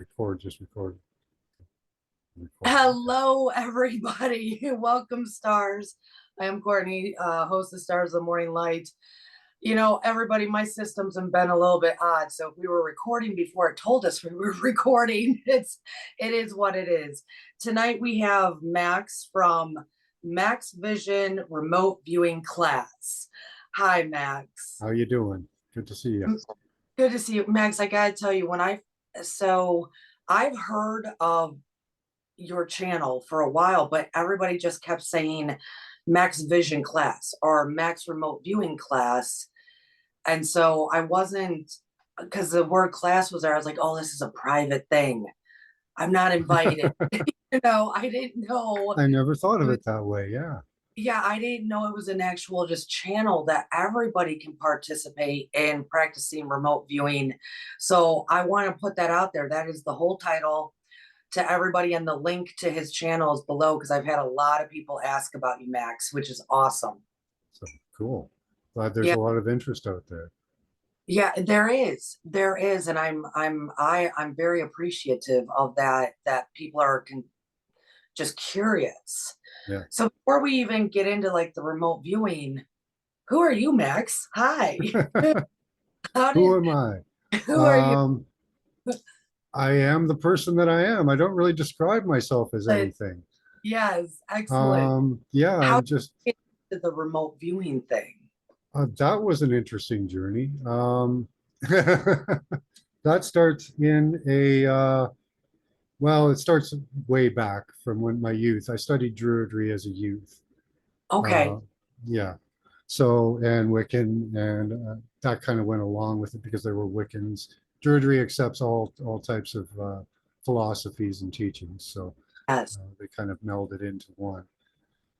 Just record. Record. Hello, everybody. Welcome, stars. I am Courtney, host of Stars of the Morning Light. You know, everybody, my system's been a little bit odd. So if we were recording before it told us we were recording, it is what it is. Tonight we have Max from Max Vision Remote Viewing Class. Hi, Max. How you doing? Good to see you. Good to see you, Max. I gotta tell you, I've heard of your channel for a while, but everybody just kept saying Max Vision class or Max Remote Viewing class. And so I wasn't, because the word class was there, I was like, oh, this is a private thing. I'm not invited. I didn't know. I never thought of it that way. Yeah. Yeah, I didn't know it was an actual just channel that everybody can participate in practicing remote viewing. So I want to put that out there. That is the whole title to everybody, and the link to his channel is below, because I've had a lot of people ask about you, Max, which is awesome. So cool. Glad there's Yeah, a lot of interest out there. yeah, there is, and I'm very appreciative of that people are just curious. Yeah. So before we even get into like the remote viewing, who are you, Max? Hi. Who am I? Who are you? I am the person that I am. I don't really describe myself as anything. Yes, excellent. Yeah, How I'm just. did you get into the remote viewing thing? That was an interesting journey. That starts in well, it starts way back from when my youth. I studied Druidry as a youth. Okay. Uh, yeah. So, and Wiccan, and that kind of went along with it because there were Wiccans. Druidry accepts all types of philosophies and teachings, so Yes. they kind of melded into one.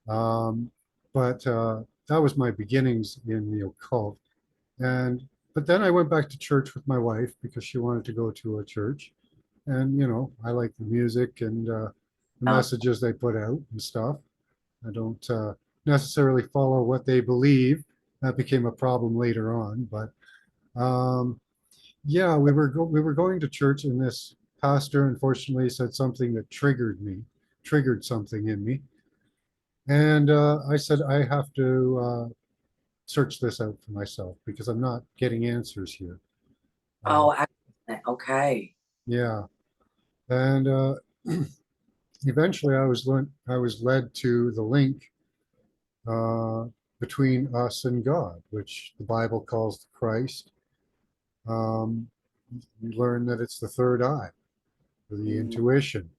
Um, but that was my beginnings in the occult, and but then I went back to church with my wife because she wanted to go to a church, and I like the music and the Oh, messages they put out and stuff. I don't necessarily follow what they believe. That became a problem later on, but um, yeah, we were going to church, and this pastor unfortunately said something that triggered something in me, and I said I have to search this out for myself because I'm not getting answers here. Uh, oh, excellent. Okay. yeah, and eventually I was led to the link uh, between us and God, which the Bible calls Christ. Um, you learn that it's the third eye, the Mm, intuition,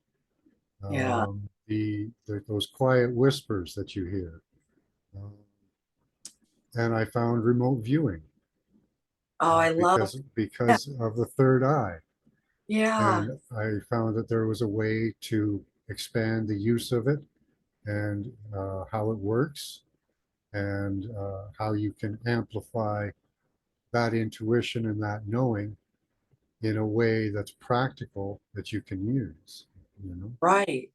yeah. those quiet whispers that you hear. Um, and I found remote viewing Oh, I love that. because of the third eye, Yeah. and I found that there was a way to expand the use of it and how it works and how you can amplify that intuition and that knowing in a way that's practical that you can use, you know? Right.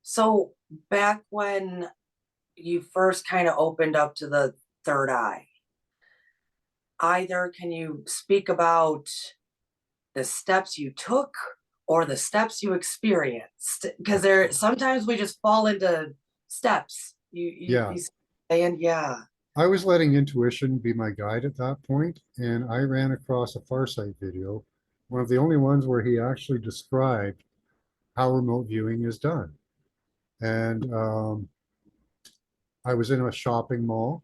So back when you first kind of opened up to the third eye, either can you speak about the steps you took or the steps you experienced? Because there sometimes we just fall into steps. Yeah, And yeah. I was letting intuition be my guide at that point, and I ran across a Farsight video, one of the only ones where he actually described how remote viewing is done. And I was in a shopping mall,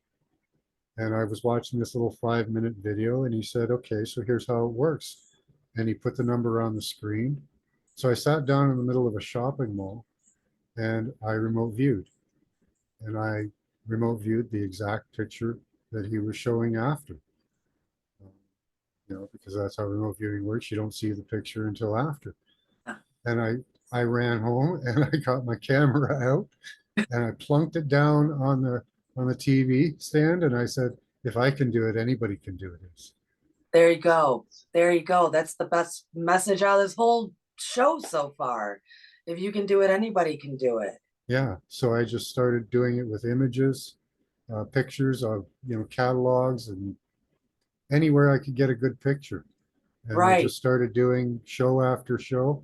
and I was watching this little 5-minute video, and he said, okay, so here's how it works. And he put the number on the screen. So I sat down in the middle of a shopping mall and I remote viewed. And I remote viewed the exact picture that he was showing after. Um, because that's how remote viewing works. You don't see the picture until after. And I ran home and I got my camera out and I plunked it down on the TV stand, and I said, if I can do it, anybody can do it. There you go. There you go. That's the best message out of this whole show so far. If you can do it, anybody can do it. Yeah, so I just started doing it with images, pictures of catalogs and anywhere I could get a good picture. And we Right. just started doing show after show.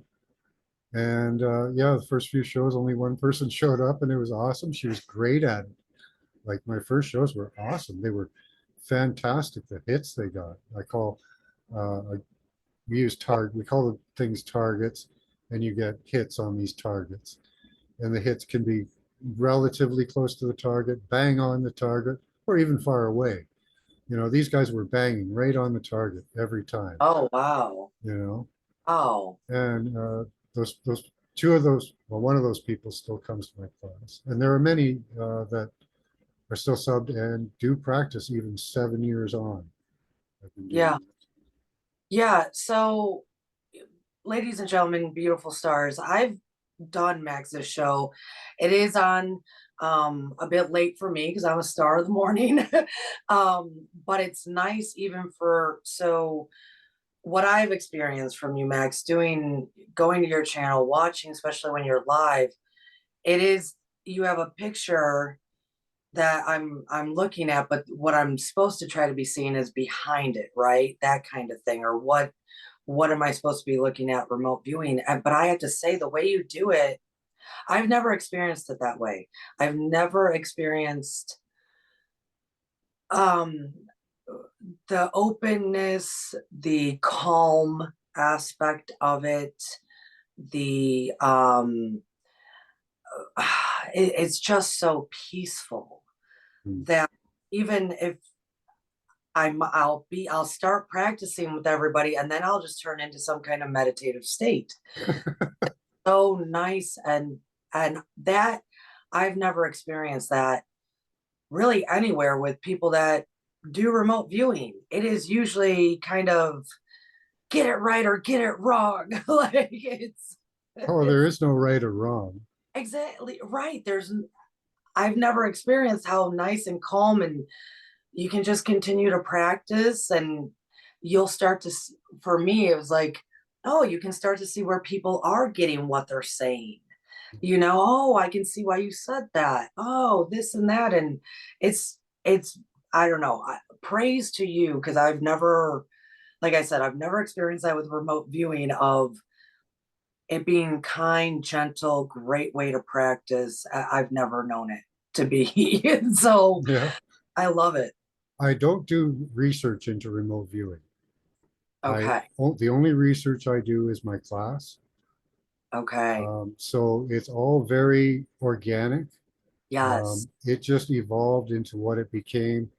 And yeah, the first few shows, only one person showed up, and it was awesome. She was great at it. Like my first shows were awesome. They were fantastic. The hits they got. I call we use target. We call the things targets, and you get hits on these targets. And the hits can be relatively close to the target, bang on the target, or even far away. These guys were banging right on the target every time. Oh, wow. You know, Oh, and those two of those, well, one of those people still comes to my class, and there are many that are still subbed and do practice even 7 years on. I've been doing yeah. it. Yeah. So, ladies and gentlemen, beautiful stars, I've done Max's show. It is on a bit late for me because I'm a star of the morning. But it's nice even for so what I've experienced from you, Max, going to your channel, watching, especially when you're live, it is you have a picture that I'm looking at, but what I'm supposed to try to be seeing is behind it, right? That kind of thing. Or what am I supposed to be looking at remote viewing? But I have to say, the way you do it, I've never experienced it that way. I've never experienced um the openness, the calm aspect of it, the it's just so peaceful Mm. that even if I'll start practicing with everybody and then I'll just turn into some kind of meditative state. So nice, and that I've never experienced that really anywhere with people that do remote viewing. It is usually kind of get it right or get it wrong. Like Oh, it's there is no right or wrong. exactly right. I've never experienced how nice and calm, and you can just continue to practice and you'll start to for me it was like, oh, you can start to see where people are getting what they're saying. Oh, I can see why you said that. Oh, this and that. And it's I don't know. Praise to you, because I've never, like I said, I've never experienced that with remote viewing of it being kind, gentle, great way to practice. I've never known it to be. So Yeah. I love it. I don't do research into remote viewing. Okay. The only research I do is my class. Okay. So it's all very organic. Yes. It just evolved into what it became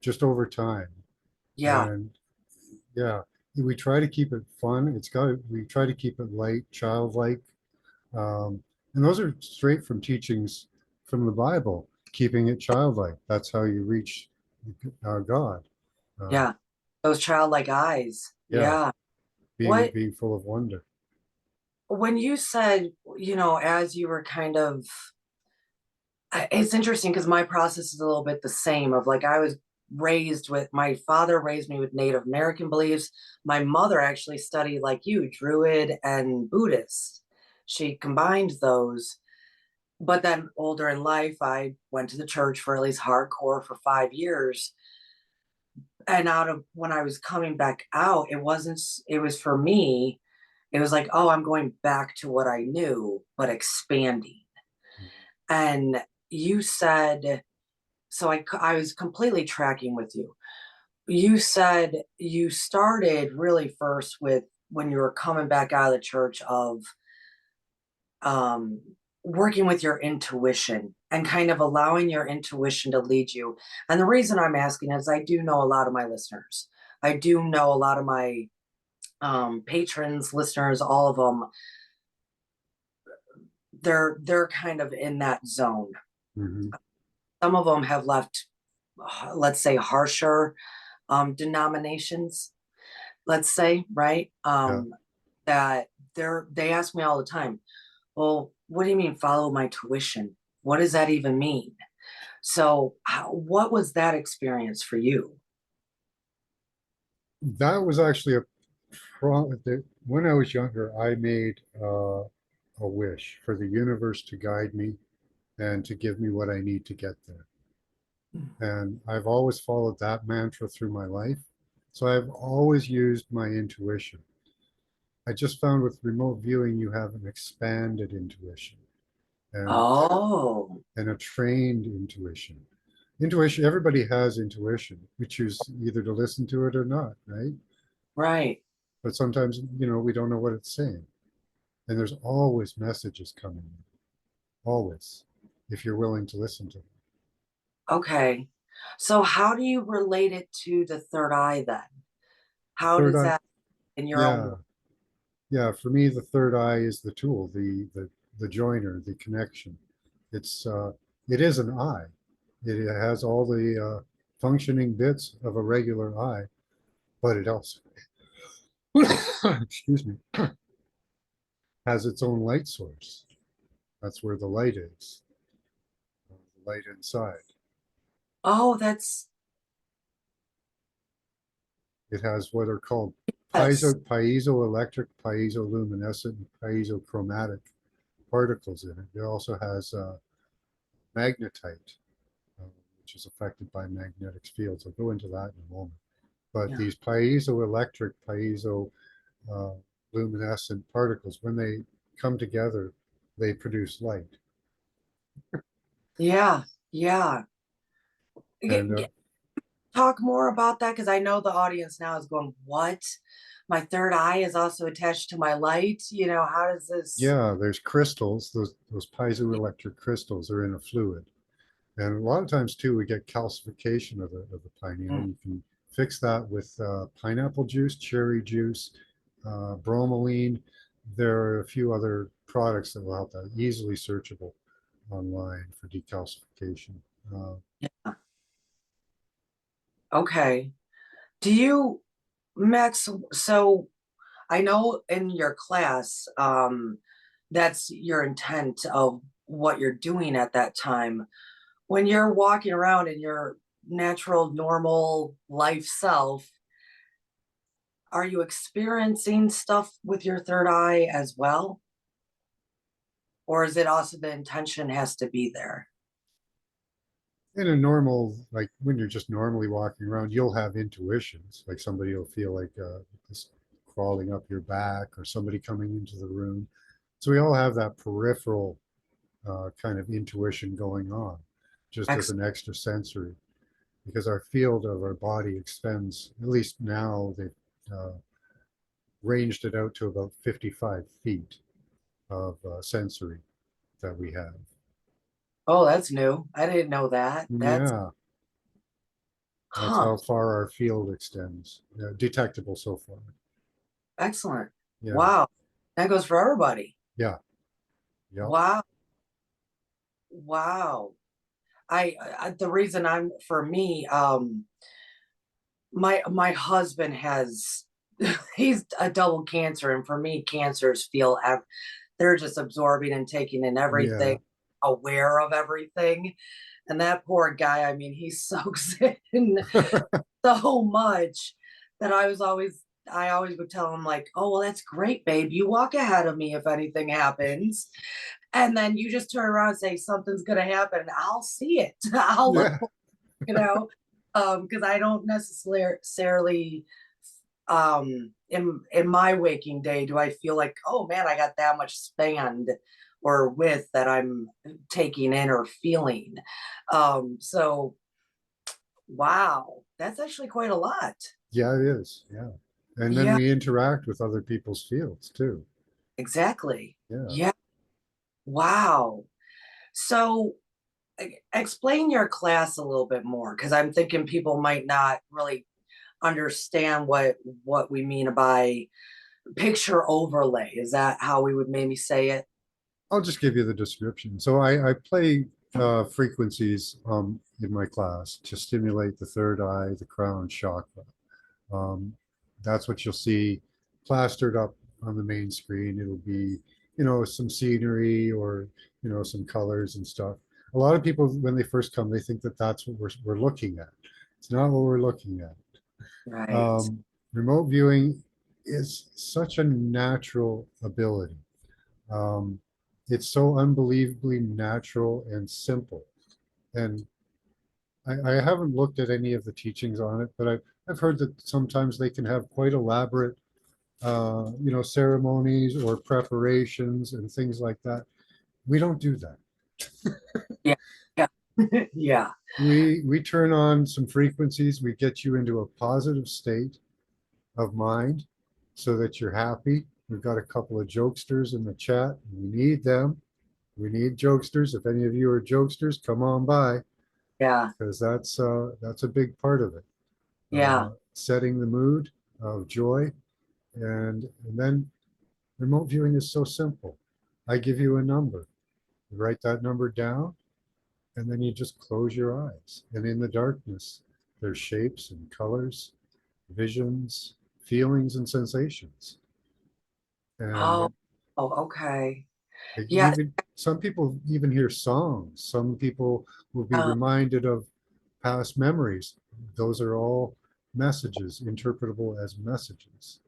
just over time. Yeah. And yeah, we try to keep it fun. We try to keep it light, childlike. Um, and those are straight from teachings from the Bible, keeping it childlike. That's how you reach God. Uh, Yeah. Those childlike eyes. yeah, Yeah. being What being full of wonder. when you said, as you were kind of it's interesting because my process is a little bit the same of like I was raised with my father raised me with Native American beliefs. My mother actually studied like you, Druid and Buddhist. She combined those. But then older in life, I went to the church for at least hardcore for 5 years. And out of when I was coming back out, it was for me, it was like, oh, I'm going back to what I knew, but expanding. And you said, so I was completely tracking with you. You said you started really first with when you were coming back out of the church of um, working with your intuition and kind of allowing your intuition to lead you. And the reason I'm asking is I do know a lot of my listeners. I do know a lot of my patrons, listeners, all of them. They're kind of in that zone. Mm-hmm. Some of them have left, let's say, harsher denominations. Let's say, right? Yeah. That they ask me all the time, well, what do you mean follow my tuition? What does that even mean? So, what was that experience for you? That was actually when I was younger, I made a wish for the universe to guide me and to give me what I need to get there. And I've always followed that mantra through my life. So I've always used my intuition. I just found with remote viewing, you have an expanded intuition and Oh, and a trained intuition. Intuition, everybody has intuition. We choose either to listen to it or not, right? right. But sometimes, we don't know what it's saying. And there's always messages coming in, always, if you're willing to listen to them. Okay. So how do you relate it to the third eye then? How Third does eye, that in your own yeah, words? yeah. For me, the third eye is the tool, the joiner, the connection. It is an eye. It has all the functioning bits of a regular eye, but it also, excuse me, has its own light source. That's where the light is, the light inside. Oh, that's It has what are called yes. piezoelectric, piezoluminescent, and piezochromatic particles in it. It also has magnetite, uh, which is affected by magnetic fields. I'll go into that in a moment. But Yeah. these piezoelectric, luminescent particles, when they come together, they produce light. Yeah. Yeah. And Talk more about that because I know the audience now is going, what? My third eye is also attached to my light. How does this? yeah, there's crystals. Those piezoelectric crystals are in a fluid. And a lot of times too, we get calcification of the pineal. Mm, You can fix that with pineapple juice, cherry juice, bromelain. There are a few other products that will help that, easily searchable online for decalcification. Uh, yeah. Okay. Do you, Max? So I know in your class, that's your intent of what you're doing at that time. When you're walking around in your natural, normal life self, are you experiencing stuff with your third eye as well? Or is it also the intention has to be there? in a normal, like when you're just normally walking around, you'll have intuitions. Like somebody will feel like this crawling up your back or somebody coming into the room. So we all have that peripheral kind of intuition going on, just as Ex- an extra sensory, because our field of our body extends, at least now they've uh, ranged it out to about 55 feet of sensory that we have. oh, that's new. I didn't know that. That's, Yeah, that's huh, how far our field extends, detectable so far. excellent. Yeah, Wow. That goes for everybody. yeah, yeah, Wow. Wow. The reason I'm for me, my husband has he's a double cancer, and for me, cancers feel they're just absorbing and taking in yeah, everything, aware of everything. And that poor guy, I mean, he soaks in so much that I always would tell him, like, oh, well, that's great, babe. You walk ahead of me if anything happens. And then you just turn around and say something's gonna happen, and I'll see it. I'll look, yeah, you know, because I don't necessarily in my waking day do I feel like, oh man, I got that much span or width that I'm taking in or feeling. So wow, that's actually quite a lot. yeah, it is. Yeah. And then Yeah, we interact with other people's fields too. exactly. Yeah. Yeah. Wow. So explain your class a little bit more because I'm thinking people might not really understand what we mean by picture overlay. Is that how we would maybe say it? I'll just give you the description. So I play frequencies in my class to stimulate the third eye, the crown chakra. Um, that's what you'll see plastered up on the main screen. It'll be, some scenery or, some colors and stuff. A lot of people, when they first come, they think that that's what we're looking at. It's not what we're looking at. Right. Um, Remote viewing is such a natural ability. Um, it's so unbelievably natural and simple. And I haven't looked at any of the teachings on it, but I've heard that sometimes they can have quite elaborate, ceremonies or preparations and things like that. We don't do that. Yeah. Yeah. Yeah. We turn on some frequencies. We get you into a positive state of mind so that you're happy. We've got a couple of jokesters in the chat. We need them. We need jokesters. If any of you are jokesters, come on by, Yeah. because that's a big part of it. Yeah. Setting the mood of joy, and then remote viewing is so simple. I give you a number. You write that number down, and then you just close your eyes. And in the darkness, there's shapes and colors, visions, feelings, and sensations. Oh, And oh, okay. Yeah. even some people even hear songs. Some people will be Um, reminded of past memories. Those are all messages, interpretable as messages.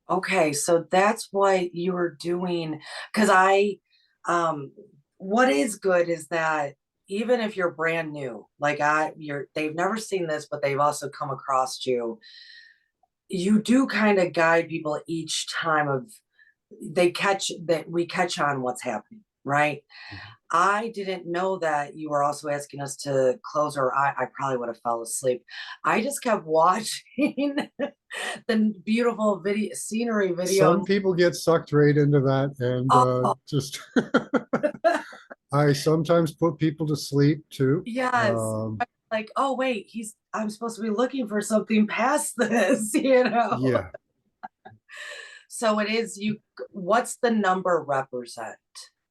okay. So that's what you were doing. Because um, what is good is that even if you're brand new, like they've never seen this, but they've also come across you. You do kind of guide people each time of we catch on what's happening, right? Mhm. I didn't know that you were also asking us to close our eye. I probably would have fell asleep. I just kept watching the beautiful video scenery Some video. people get sucked right into that, and Oh, just I sometimes put people to sleep too. yes. Like, oh wait, I'm supposed to be looking for something past this, you know. Yeah, So it is you what's the number represent?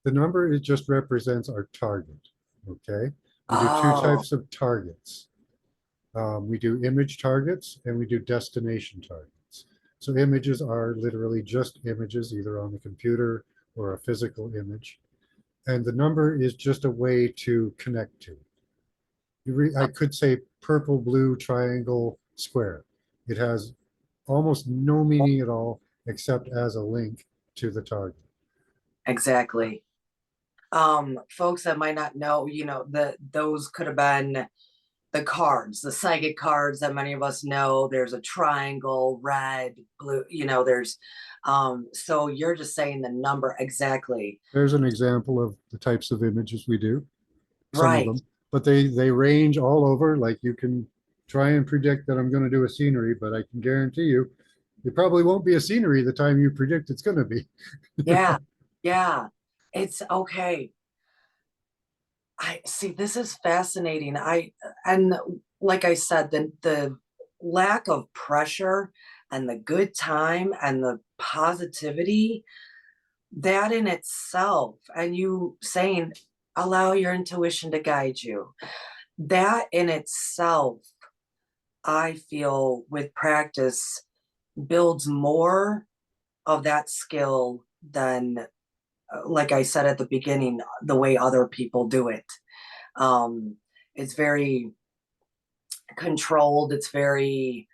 the number, it just represents our target. Okay, we do two Oh, types of targets. We do image targets and we do destination targets. So images are literally just images, either on the computer or a physical image. And the number is just a way to connect to. I could say purple, blue, triangle, square. It has almost no meaning at all except as a link to the target. exactly. Folks that might not know, those could have been the cards, the psychic cards that many of us know. There's a triangle, red, blue, so you're just saying the number exactly. There's an example of the types of images we do, some of Right. them, but they range all over. Like you can try and predict that I'm going to do a scenery, but I can guarantee you, it probably won't be a scenery the time you predict it's going to be. Yeah. Yeah. It's okay. I see, this is fascinating. And like I said, the lack of pressure and the good time and the positivity, that in itself, and you saying allow your intuition to guide you, that in itself, I feel with practice builds more of that skill than, like I said at the beginning, the way other people do it. um it's very controlled. It's very,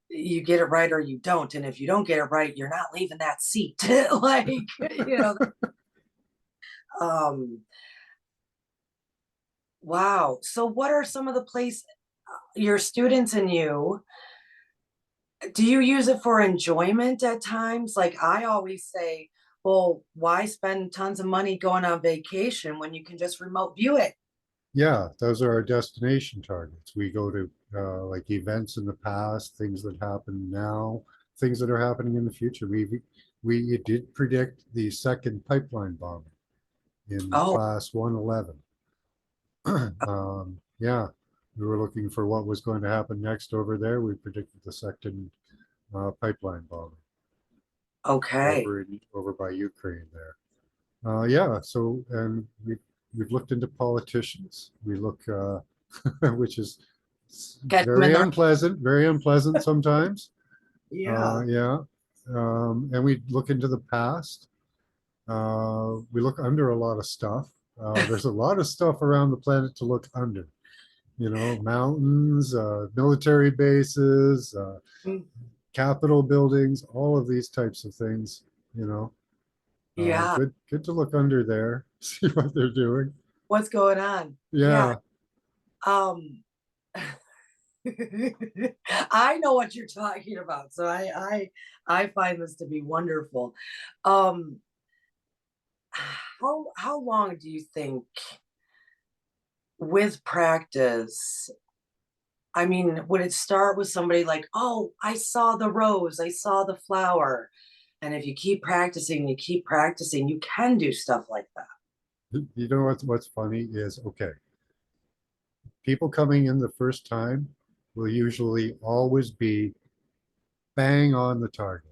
you get it right or you don't, and if you don't get it right, you're not leaving that seat. Like, you know um wow. So what are some of the place your students and you, do you use it for enjoyment at times? Like I always say, well, why spend tons of money going on vacation when you can just remote view it? Yeah, those are our destination targets. We go to like events in the past, things that happen now, things that are happening in the future. We did predict the second pipeline bombing in Oh, class 111. Yeah, we were looking for what was going to happen next over there. We predicted the second pipeline bombing okay. over by Ukraine there. Yeah, so and we've looked into politicians. We look, which is Catch them in the very unpleasant sometimes. yeah. Yeah, and we look into the past. We look under a lot of stuff. There's a lot of stuff around the planet to look under. Mountains, military bases, Capitol buildings, all of these types of things. You know, Yeah. good to look under there, see what they're doing. What's going on? Yeah. Yeah, Um I know what you're talking about, so I find this to be wonderful. Um, how long do you think with practice? I mean, would it start with somebody like, oh, I saw the rose, I saw the flower, and if you keep practicing, you can do stuff like that. You know what's funny is, okay, people coming in the first time will usually always be bang on the target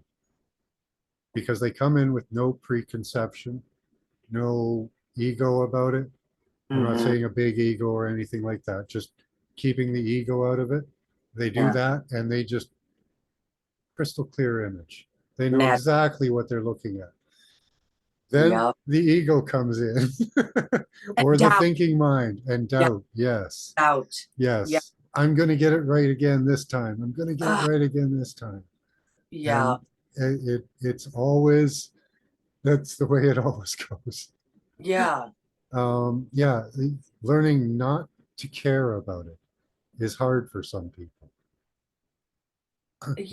because they come in with no preconception, no ego about it. I'm not Hmm. saying a big ego or anything like that, just keeping the ego out of it. They do Yeah, that and they just crystal clear image. They know nat. exactly what they're looking at. Then Yeah, the ego comes in, or and the doubt. thinking mind, and Yeah, doubt. Yes, doubt. Yeah, yes, I'm going to get it right again this time. I'm going to get it uh, right again this time. yeah, And it's always, that's the way it always goes. yeah, Yeah, learning not to care about it is hard for some people,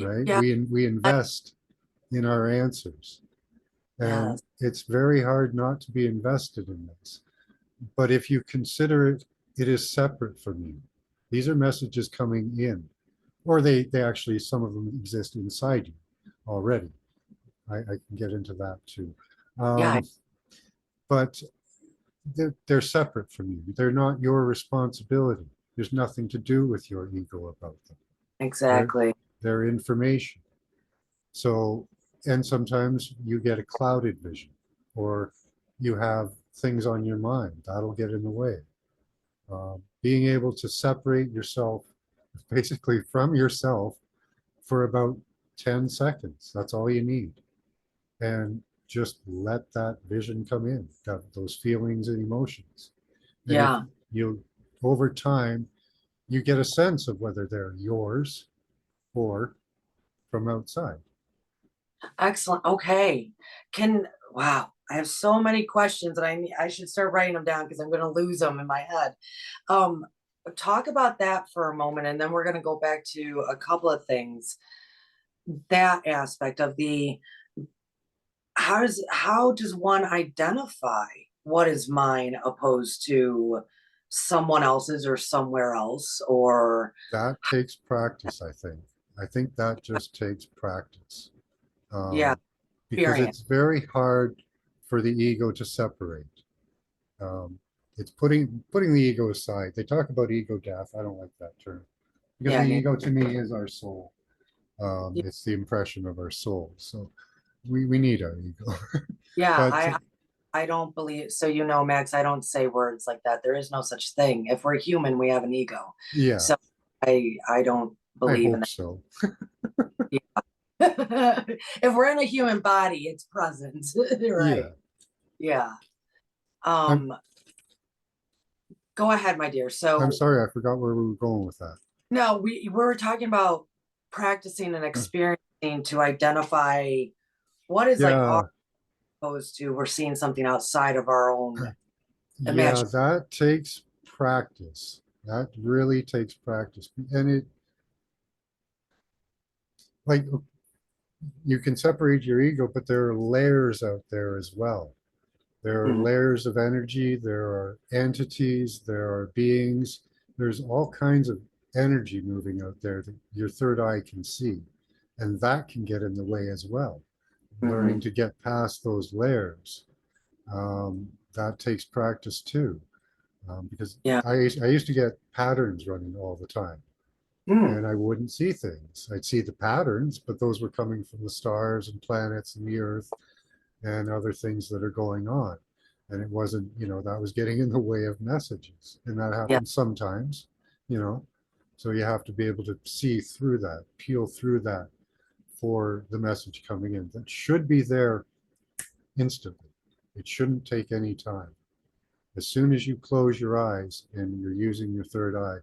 right? yeah. We invest in our answers, and Yes, it's very hard not to be invested in this. But if you consider it, it is separate from you. These are messages coming in, or they actually, some of them exist inside you already. I can get into that too. yeah, But they're separate from you. They're not your responsibility. There's nothing to do with your ego about them. They're, exactly. they're information. So, and sometimes you get a clouded vision, or you have things on your mind that'll get in the way. Being able to separate yourself basically from yourself for about 10 seconds. That's all you need. And just let that vision come in, those feelings and emotions. And if Yeah, you, over time, you get a sense of whether they're yours or from outside. excellent. Okay. Wow, I have so many questions and I should start writing them down because I'm going to lose them in my head. Um, talk about that for a moment, and then we're going to go back to a couple of things. That aspect of the how does one identify what is mine opposed to someone else's or somewhere else or That takes practice, I think. I think that just takes practice. yeah, Because experience. it's very hard for the ego to separate. Um, it's putting the ego aside. They talk about ego death. I don't like that term because Yeah, the me. ego to me is our soul. Yeah, It's the impression of our soul. So we need our ego. yeah, But I don't believe so. You know, Max, I don't say words like that. There is no such thing. If we're human, we have an ego. yeah, So I don't I believe in hope that. so. If we're in a human body, it's present, right? Yeah. Yeah. I'm Um, go ahead, my dear. I'm So sorry, I forgot where we were going with that. no, we were talking about practicing and experiencing to identify what is like Yeah, opposed to we're seeing something outside of our own yeah, imagination. that takes practice. That really takes practice. And it, like, you can separate your ego, but there are layers out there as well. There are Mhm. layers of energy, there are entities, there are beings. There's all kinds of energy moving out there that your third eye can see. And that can get in the way as well. Learning Mhm. to get past those layers, that takes practice too. Because Yeah. I used to get patterns running all the time, Mm. and I wouldn't see things. I'd see the patterns, but those were coming from the stars and planets and the earth and other things that are going on. And it wasn't, that was getting in the way of messages. And that Yeah. happens sometimes, you know. So you have to be able to see through that, peel through that for the message coming in. That should be there instantly. It shouldn't take any time. As soon as you close your eyes and you're using your third eye,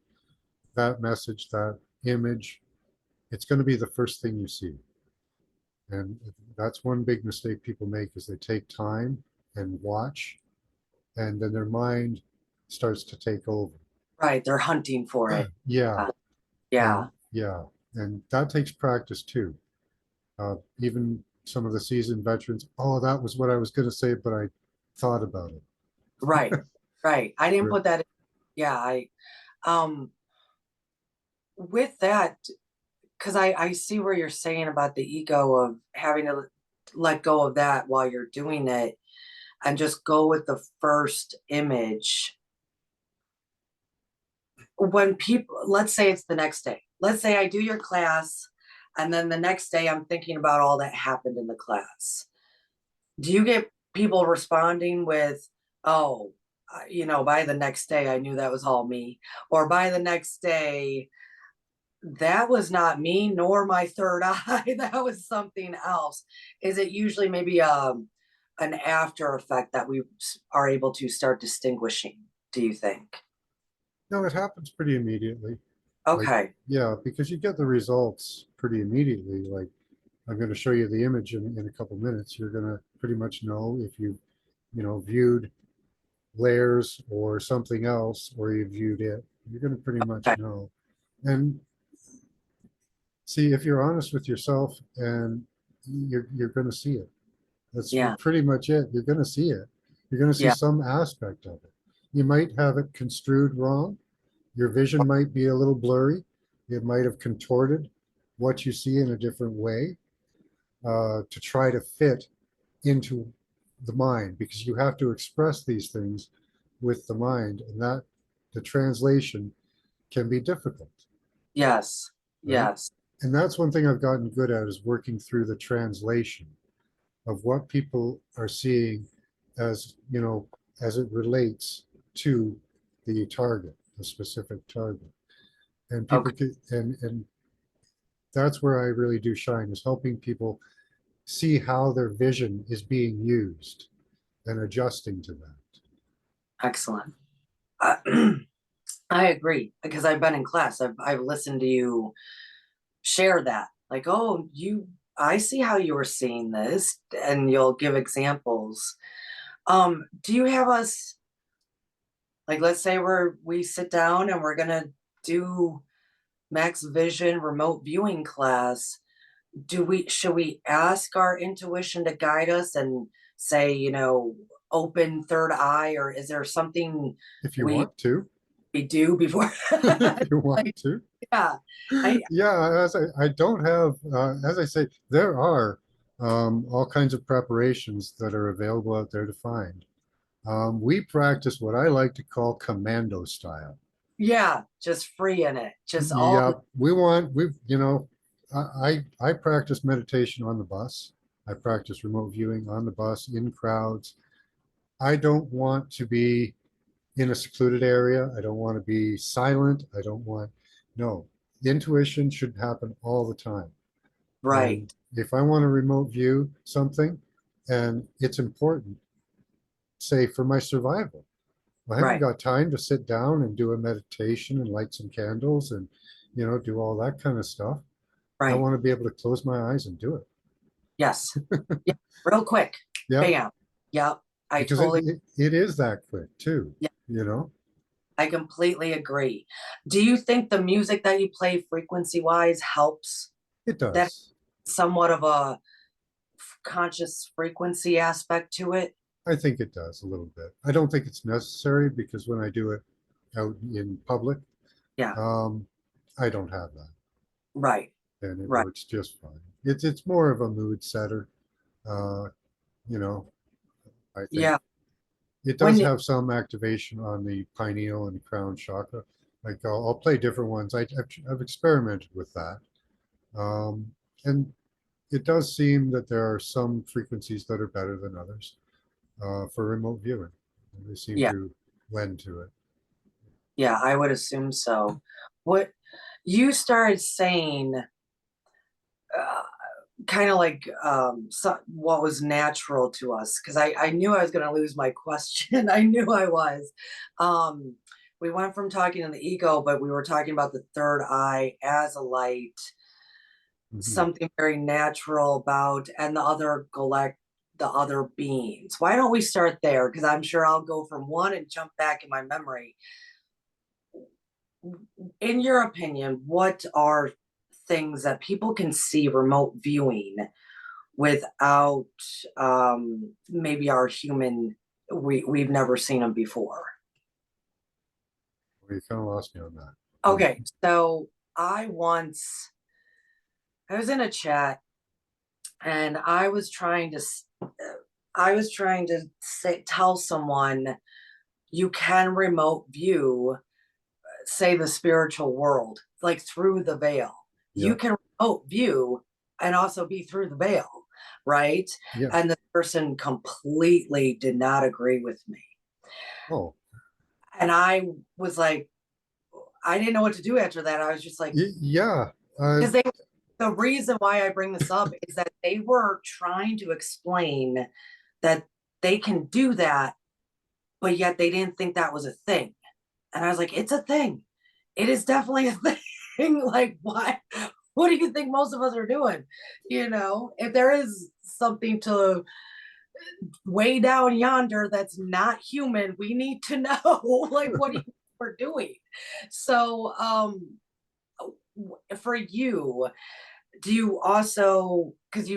that message, that image, it's going to be the first thing you see. And that's one big mistake people make is they take time and watch, and then their mind starts to take over. Right. They're hunting for it. Yeah, Uh, Yeah. And yeah, and that takes practice too. Even some of the seasoned veterans, oh, that was what I was going to say, but I thought about it. Right. Right. I didn't Right. put that in. Yeah. Um, with that, because I see where you're saying about the ego of having to let go of that while you're doing it and just go with the first image. When people, let's say it's the next day, let's say I do your class, and then the next day I'm thinking about all that happened in the class. Do you get people responding with, oh, by the next day I knew that was all me, or by the next day that was not me nor my third eye, that was something else? Is it usually maybe an after effect that we are able to start distinguishing, do you think? No, it happens pretty immediately. Like, Okay. yeah, because you get the results pretty immediately. Like, I'm going to show you the image in a couple minutes. You're going to pretty much know if you viewed layers or something else, or you viewed it. You're going to pretty much Okay. know. And see, if you're honest with yourself, and you're going to see it. That's Yeah. pretty much it. You're going to see it. You're going to see Yeah. some aspect of it. You might have it construed wrong. Your vision might be a little blurry. It might have contorted what you see in a different way to try to fit into the mind, because you have to express these things with the mind, and that the translation can be difficult, Yes. right? Yes. And that's one thing I've gotten good at, is working through the translation of what people are seeing as, as it relates to the target, the specific target. And people Okay. can, and that's where I really do shine, is helping people see how their vision is being used and adjusting to that. Excellent. Uh, I agree because I've been in class. I've listened to you share that. Like, oh, I see how you were seeing this, and you'll give examples. Do you have us, like, let's say we sit down and we're gonna do Max Vision remote viewing class. Should we ask our intuition to guide us and say, open third eye, or is there something If you we want to, we do before? if you want Like, to. yeah, I Yeah, as I don't have, as I say, there are all kinds of preparations that are available out there to find. We practice what I like to call commando style. yeah, just free in it, just all Yeah, the I practice meditation on the bus. I practice remote viewing on the bus, in crowds. I don't want to be in a secluded area. I don't want to be silent. No, intuition should happen all the time. right, And if I want to remote view something and it's important, say for my survival, I haven't right, got time to sit down and do a meditation and light some candles and, do all that kind of stuff. I right. want to be able to close my eyes and do it. Yes, yeah, real quick, Yeah, bam. Yep, I because totally, it is that quick too, yeah, you know? I completely agree. Do you think the music that you play frequency wise helps It that does. somewhat of a conscious frequency aspect to it? I think it does a little bit. I don't think it's necessary, because when I do it out in public, Yeah, um, I don't have that, right, and it right. works just fine. It's more of a mood setter, uh, you know, I think. Yeah, It when does you, have some activation on the pineal and crown chakra. Like I'll play different ones. I've experimented with that. Um, and it does seem that there are some frequencies that are better than others for remote viewing. They seem yeah, to lend to it. yeah, I would assume so. What you started saying, uh, kind of like what was natural to us, because I knew I was going to lose my question. I knew I was. Um, we went from talking in the ego, but we were talking about the third eye as a light, Mhm. something very natural about, and the other beings. Why don't we start there? Because I'm sure I'll go from one and jump back in my memory. in your opinion, what are things that people can see remote viewing without maybe our human, we've never seen them before? Well, you kind of lost me on that. Okay, so I was in a chat and I was trying to tell someone you can remote view, say, the spiritual world, like through the veil. Yeah. You can remote view and also be through the veil, right? Yeah. And the person completely did not agree with me. Oh, And I was like, I didn't know what to do after that. I was just like, yeah. because the reason why I bring this up is that they were trying to explain that they can do that, but yet they didn't think that was a thing. And I was like, it's a thing. It is definitely a thing. Like, why? What do you think most of us are doing? If there is something to way down yonder that's not human, we need to know, like, what we're doing. So, for you, do you also, because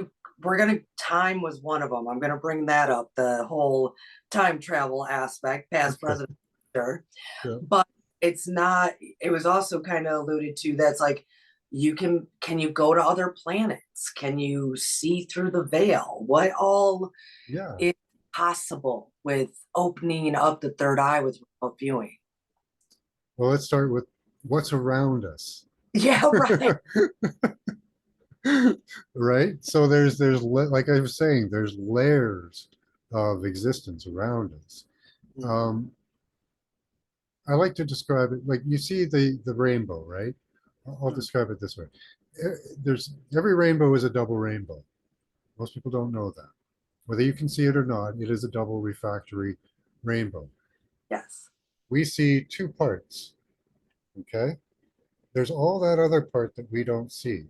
time was one of them. I'm gonna bring that up, the whole time travel aspect, past, present, future. Yeah. But it's not, it was also kind of alluded to that's like, can you go to other planets? Can you see through the veil? What all Yeah. is possible with opening up the third eye with remote viewing? Well, let's start with what's around us. Yeah, right. Right? So like I was saying, there's layers of existence around us. Mhm. Um, I like to describe it like you see the rainbow, right? I'll Mhm. describe it this way. There's every rainbow is a double rainbow. Most people don't know that. Whether you can see it or not, it is a double refractory rainbow. Yes. We see two parts, okay? There's all that other part that we don't see.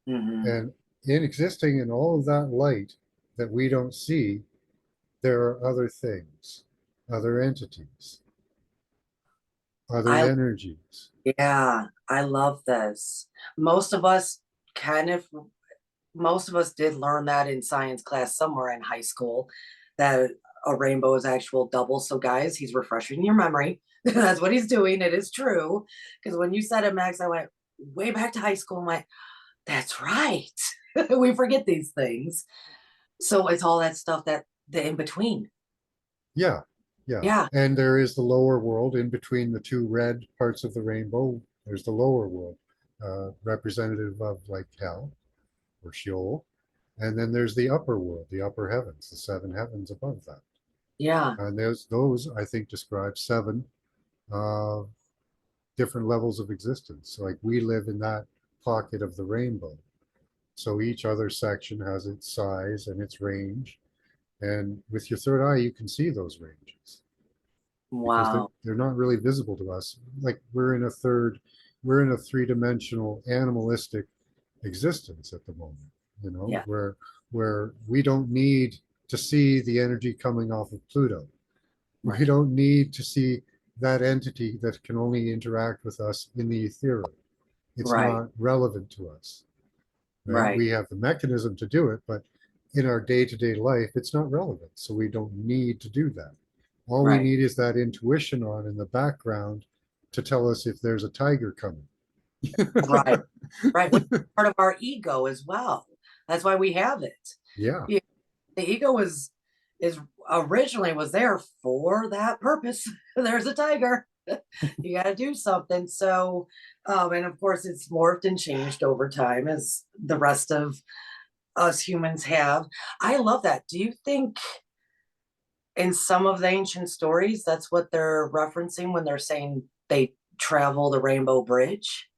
Hmm. And in existing in all of that light that we don't see, there are other things, other entities, other I energies. Yeah, I love this. Most of us kind of most of us did learn that in science class somewhere in high school, that a rainbow is actual double. So guys, he's refreshing your memory. That's what he's doing. It is true. Because when you said it, Max, I went way back to high school and went, that's right. We forget these things. So it's all that stuff, that the in between. Yeah, yeah. Yeah. And there is the lower world in between the two red parts of the rainbow. There's the lower world, representative of like hell or Sheol. And then there's the upper world, the upper heavens, the seven heavens above that. Yeah. And those I think describe seven uh, different levels of existence. So like we live in that pocket of the rainbow. So each other section has its size and its range. And with your third eye, you can see those ranges because Wow. they're not really visible to us. Like we're in a three-dimensional animalistic existence at the moment, Yeah. where we don't need to see the energy coming off of Pluto. We Right. don't need to see that entity that can only interact with us in the ethereal. It's Right. not relevant to us, right? Right. We have the mechanism to do it, but in our day-to-day life, it's not relevant. So we don't need to do that. All we Right. need is that intuition on in the background to tell us if there's a tiger coming. Right. Right. Which is part of our ego as well. That's why we have it. Yeah, Yeah, the ego is originally was there for that purpose. There's a tiger. You got to do something. So, and of course, it's morphed and changed over time as the rest of us humans have. I love that. Do you think in some of the ancient stories that's what they're referencing when they're saying they travel the Rainbow Bridge?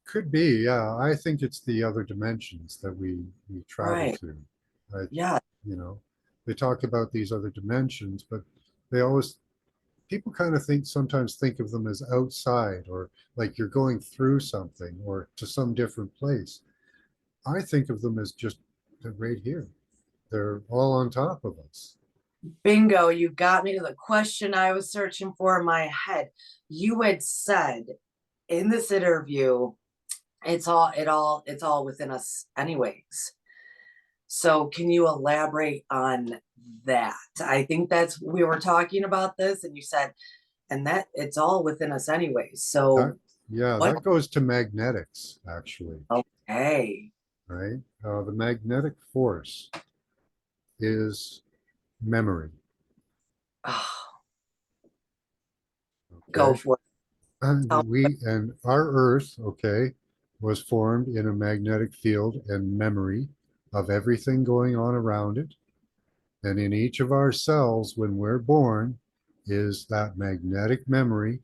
could be. Yeah, I think it's the other dimensions that we travel Right. through. I, Yeah. you know, they talk about these other dimensions, but they always people kind of sometimes think of them as outside or like you're going through something or to some different place. I think of them as just they're right here. They're all on top of us. Bingo, you got me to the question I was searching for in my head. You had said in this interview, it's all within us anyways. So can you elaborate on that? I think that's we were talking about this and you said, and that it's all within us anyways. That, So yeah, what that goes to magnetics, actually, okay. right? The magnetic force is memory. Oh, go Okay. for it. Tell And our Earth, okay, was formed in a magnetic field and memory of everything going on around it. And in each of our cells, when we're born, is that magnetic memory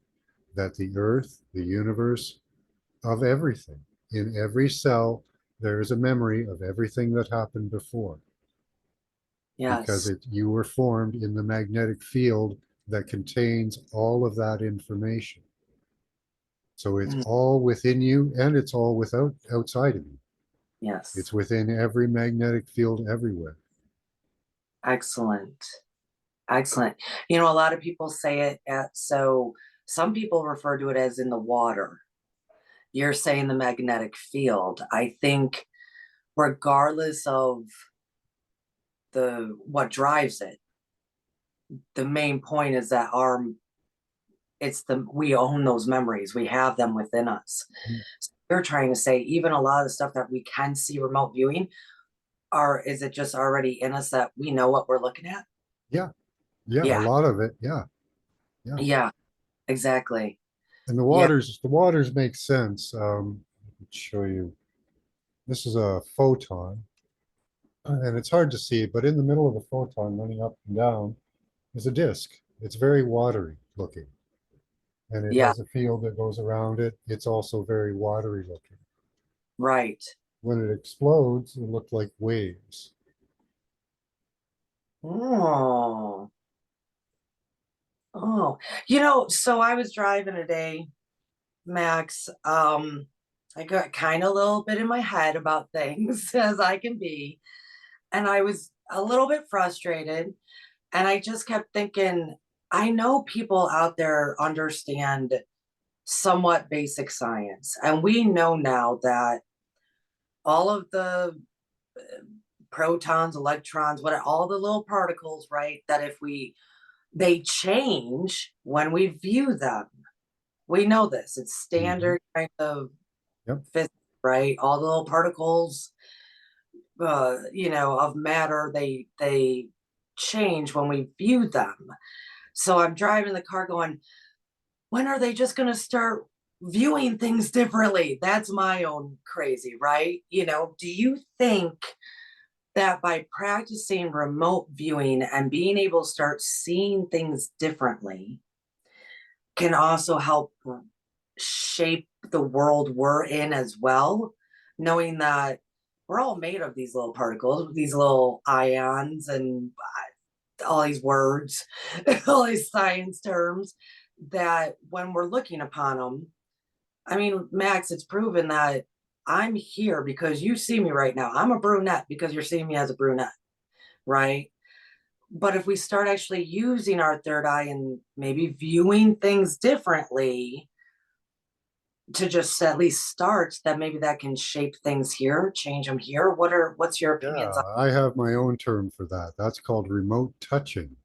that the Earth, the universe, of everything. In every cell, there is a memory of everything that happened before because yes. you were formed in the magnetic field that contains all of that information. So it's Mm, all within you and it's all without outside of you. yes. It's within every magnetic field everywhere. Excellent. Excellent. You know, a lot of people say it at so some people refer to it as in the water. You're saying the magnetic field. I think regardless of the what drives it, the main point is that our it's the we own those memories. We have them within us. So you're trying to say even a lot of the stuff that we can see remote viewing are is it just already in us that we know what we're looking at? Yeah, yeah, a Yeah. lot of it. Yeah, yeah. Yeah, exactly. And Yeah. the waters make sense. I can show you. This is a photon, and it's hard to see, but in the middle of the photon running up and down is a disk. It's very watery looking, and it Yeah. has a field that goes around it. It's also very watery looking. Right. When it explodes, it looked like waves. Oh. Oh. You know, so I was driving today, Max. I got kind of a little bit in my head about things as I can be, and I was a little bit frustrated, and I just kept thinking, I know people out there understand somewhat basic science, and we know now that all of the protons, electrons, what all the little particles, right? That if we they change when we view them. We know this. It's Mhm. standard kind of Yep. physics, right? All the little particles, of matter, they change when we view them. So I'm driving the car going, when are they just going to start viewing things differently? That's my own crazy, right? Do you think that by practicing remote viewing and being able to start seeing things differently can also help shape the world we're in as well, knowing that we're all made of these little particles, these little ions, and all these words, all these science terms, that when we're looking upon them, I mean, Max, it's proven that I'm here because you see me right now. I'm a brunette because you're seeing me as a brunette, right? But if we start actually using our third eye and maybe viewing things differently to just at least start, that maybe that can shape things here, change them here. What's your opinions on? Yeah, I have my own term for that. That's called remote touching.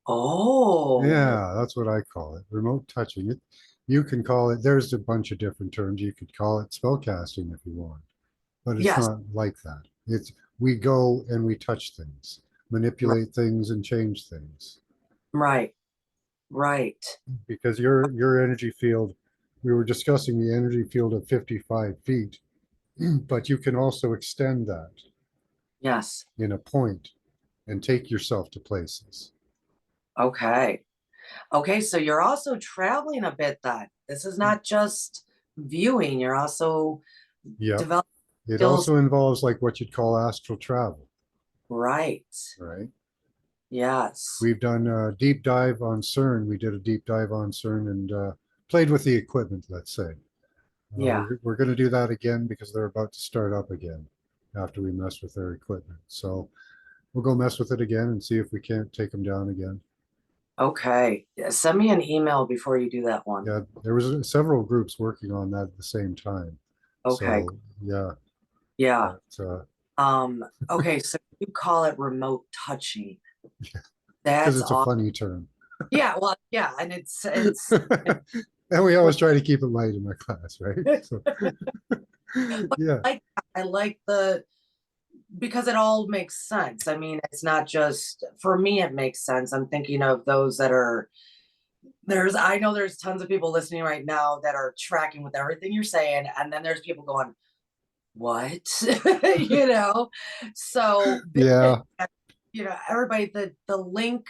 Oh, Yeah, that's what I call it. Remote touching. You can call it, there's a bunch of different terms. You could call it spellcasting if you want, but it's yes, not like that. It's we go and we touch things, right, manipulate things and change things. right, right. Because your energy field, we were discussing the energy field of 55 feet, but you can also extend that Yes. in a point and take yourself to places. Okay. Okay. So you're also traveling a bit then. This is not just viewing, you're also Yep. developing It skills. also involves like what you'd call astral travel, Right. right? Yes. We've done a deep dive on CERN. We did a deep dive on CERN and played with the equipment, let's say. Yeah. We're going to do that again because they're about to start up again after we mess with their equipment. So we'll go mess with it again and see if we can't take them down again. Okay. Yeah, send me an email before you do that one. Yeah, there was several groups working on that at the same time. Okay. So yeah, Yeah. but Okay, so you call it remote touching. because That's it's a awesome. funny term. Yeah, well, yeah, and it's And we always try to keep it light in my class, right? So yeah, like I like the because it all makes sense. I mean, it's not just for me, it makes sense. I'm thinking of those that are I know there's tons of people listening right now that are tracking with everything you're saying, and then there's people going, what? You know? So yeah. everybody, the link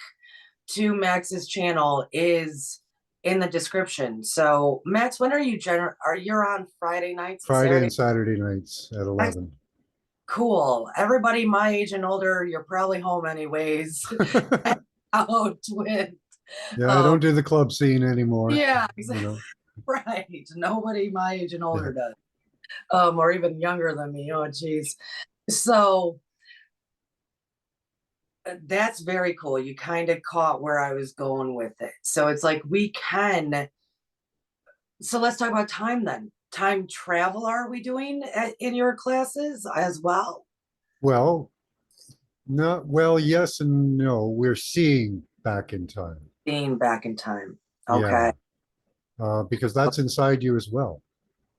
to Max's channel is in the description. So Max, when are you are you on Friday nights and Friday and Saturday? Saturday nights at 11. Cool. Everybody my age and older, you're probably home anyways. Out with Yeah, I um don't do the club scene anymore, yeah, you exactly. know. Right. Nobody my age and Yeah. older does. Or even younger than me. Oh geez. So that's very cool. You kind of caught where I was going with it. So it's like we can. So let's talk about time then. Time travel are we doing in your classes as well? Well, not well, yes and no. We're seeing back in time. Being back in time. Okay. Yeah, because that's inside you as well.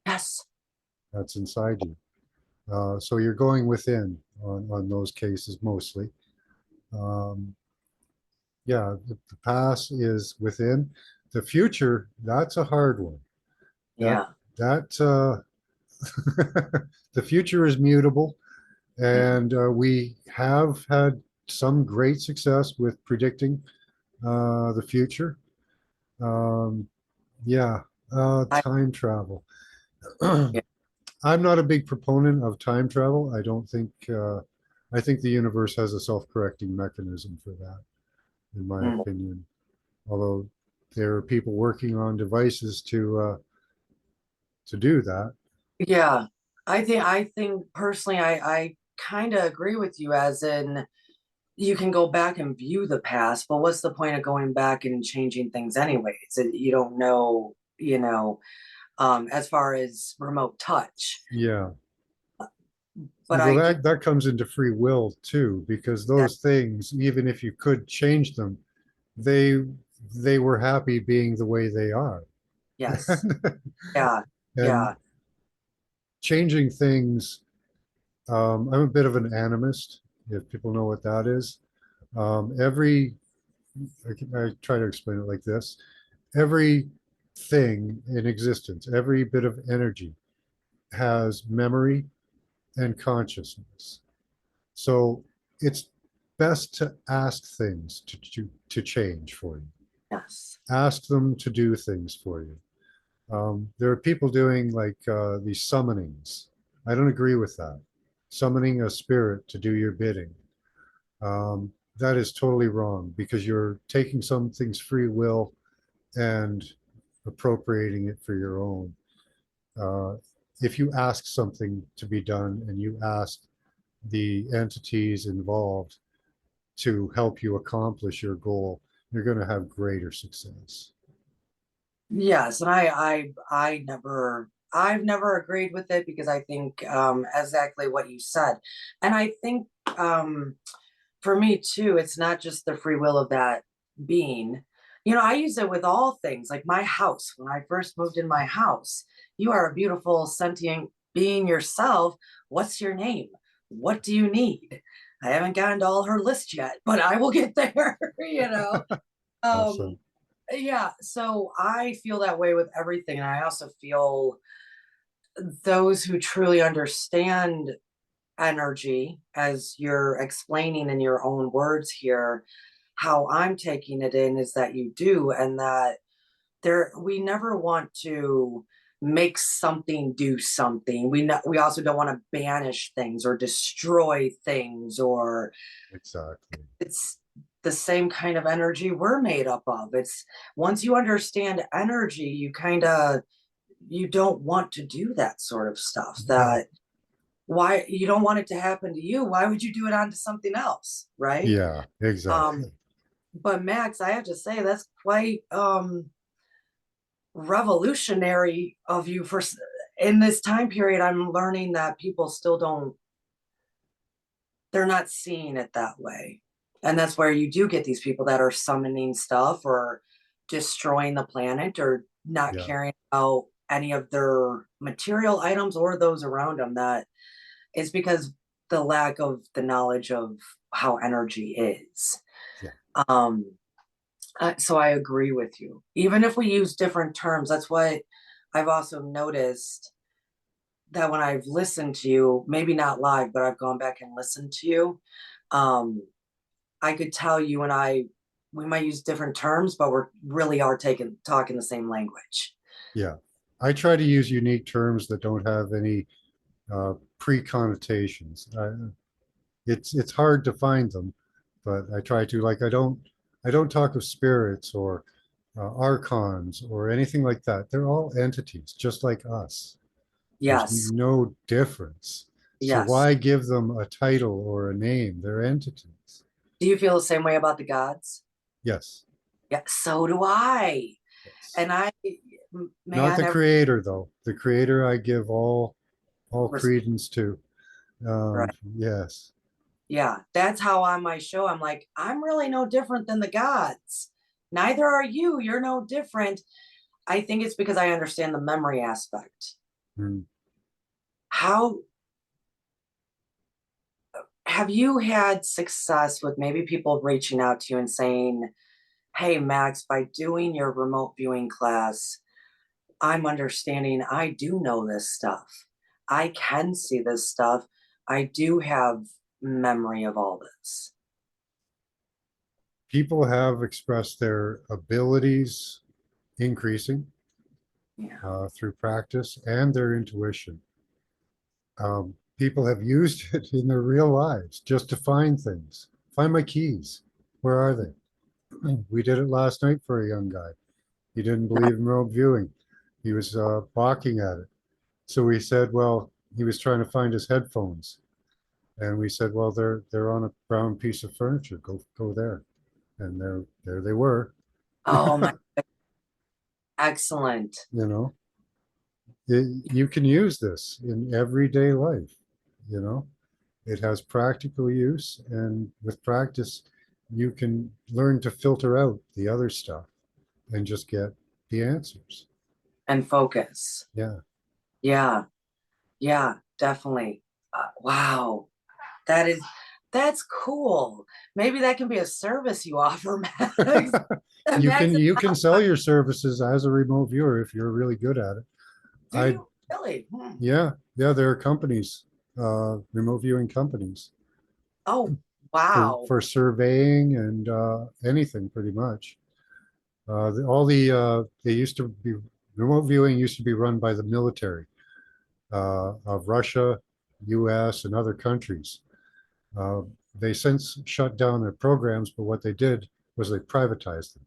Yes. That's inside you. So you're going within on those cases mostly. Um, yeah, the past is within. The future, that's a hard one. That Yeah. that the future is mutable, Mhm. and we have had some great success with predicting the future. Um, yeah, I, time travel. yeah. I'm not a big proponent of time travel. I don't think. I think the universe has a self-correcting mechanism for that, in my Mm. opinion. Although there are people working on devices to do that. Yeah. I think personally I kind of agree with you as in you can go back and view the past, but what's the point of going back and changing things anyways? You don't know, as far as remote touch. Yeah. But Well, I do that comes into free will too, because that. those things, even if you could change them, they they were happy being the way they are. Yes. Yeah. And Yeah. changing things, I'm a bit of an animist, if people know what that is. Every, I try to explain it like this: every thing in existence, every bit of energy has memory and consciousness. So it's best to ask things to change for you. Yes. Ask them to do things for you. There are people doing like these summonings. I don't agree with that. Summoning a spirit to do your bidding. That is totally wrong because you're taking something's free will and appropriating it for your own. Uh, if you ask something to be done and you ask the entities involved to help you accomplish your goal, you're going to have greater success. Yes, and I've never agreed with it because I think exactly what you said. And I think for me too, it's not just the free will of that being. I use it with all things, like my house. When I first moved in my house, you are a beautiful sentient being yourself. What's your name? What do you need? I haven't gotten to all her list yet, but I will get there, you know. Um, Awesome. yeah, so I feel that way with everything. And I also feel those who truly understand energy, as you're explaining in your own words here, how I'm taking it in is that you do, and that we never want to make something do something. We also don't want to banish things or destroy things, or Exactly. it's the same kind of energy we're made up of. It's once you understand energy, you don't want to do that sort of stuff. Well, That why you don't want it to happen to you? Why would you do it onto something else? Right. Yeah, Um, exactly. but Max, I have to say that's quite revolutionary of you for in this time period. I'm learning that people still don't, they're not seeing it that way. And that's where you do get these people that are summoning stuff or destroying the planet or not Yeah, caring about any of their material items or those around them. That is because the lack of the knowledge of how energy is. yeah. Um, so I agree with you. Even if we use different terms, that's what I've also noticed, that when I've listened to you, maybe not live, but I've gone back and listened to you, um, I could tell you and I, we might use different terms, but we're really are talking the same language. Yeah. I try to use unique terms that don't have any pre-connotations. It's hard to find them, but I try to. Like I don't talk of spirits or archons or anything like that. They're all entities, just like us. There's Yes, no difference. So yes. why give them a title or a name? They're entities. Do you feel the same way about the gods? Yes, Yeah, so do I. yes. And I, Not man, the every creator though. The creator I give all respect, credence to. right? Yes. Yeah, that's how on my show I'm like, I'm really no different than the gods. Neither are you. You're no different. I think it's because I understand the memory aspect. Mm. How have you had success with maybe people reaching out to you and saying, hey, Max, by doing your remote viewing class, I'm understanding I do know this stuff. I can see this stuff. I do have memory of all this. People have expressed their abilities increasing Yeah. through practice and their intuition. People have used it in their real lives just to find things. Find my keys. Where are they? We did it last night for a young guy. He didn't believe in remote viewing. He was balking at it. So we said, well, he was trying to find his headphones, and we said, well, they're on a brown piece of furniture. Go there, and there they were. Oh my, excellent. You know, you can use this in everyday life. You know, it has practical use, and with practice, you can learn to filter out the other stuff and just get the answers. And focus. Yeah. Yeah. Yeah, definitely. Wow. That is, that's cool. Maybe that can be a service you offer, Max. Max, You can sell your services as a remote viewer if you're really good at it. do I you really? Hmm. Yeah, there are companies, remote viewing companies Oh, wow. for surveying and anything pretty much. All they used to be remote viewing used to be run by the military of Russia, U.S., and other countries. Uh, they since shut down their programs, but what they did was they privatized them.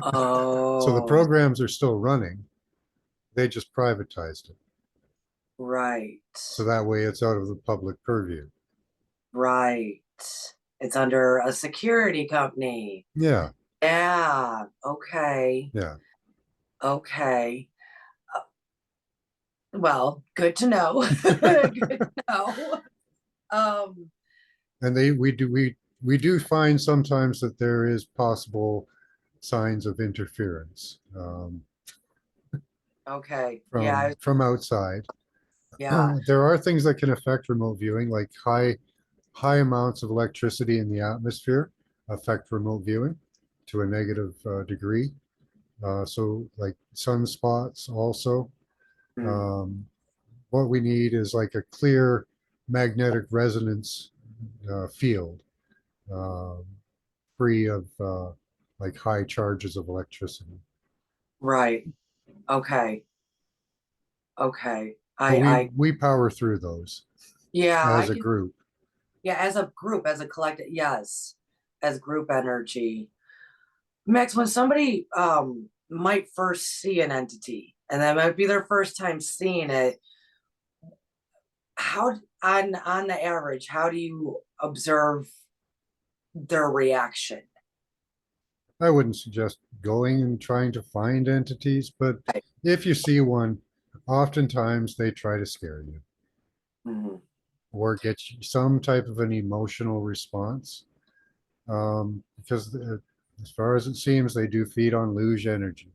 So the Oh, programs are still running. They just privatized it. right. So that way it's out of the public purview. Right. It's under a security company. Yeah, Yeah. Okay. yeah. Okay. Uh, well, good to know. Good to know. Um, And we do find sometimes that there is possible signs of interference okay. Yeah. from outside. Yeah. There are things that can affect remote viewing, like high amounts of electricity in the atmosphere affect remote viewing to a negative degree. So like sunspots also. Mm, Um, what we need is like a clear magnetic resonance field, uh, free of like high charges of electricity. right. Okay. Okay. But I, we power through those yeah, I as a can, group. yeah, as a group, as a collective, yes, as group energy. Max, when somebody might first see an entity and that might be their first time seeing it, how on the average, how do you observe their reaction? I wouldn't suggest going and trying to find entities, but Right. if you see one, oftentimes they try to scare you Mhm. or get some type of an emotional response. Because as far as it seems, they do feed on luge energy.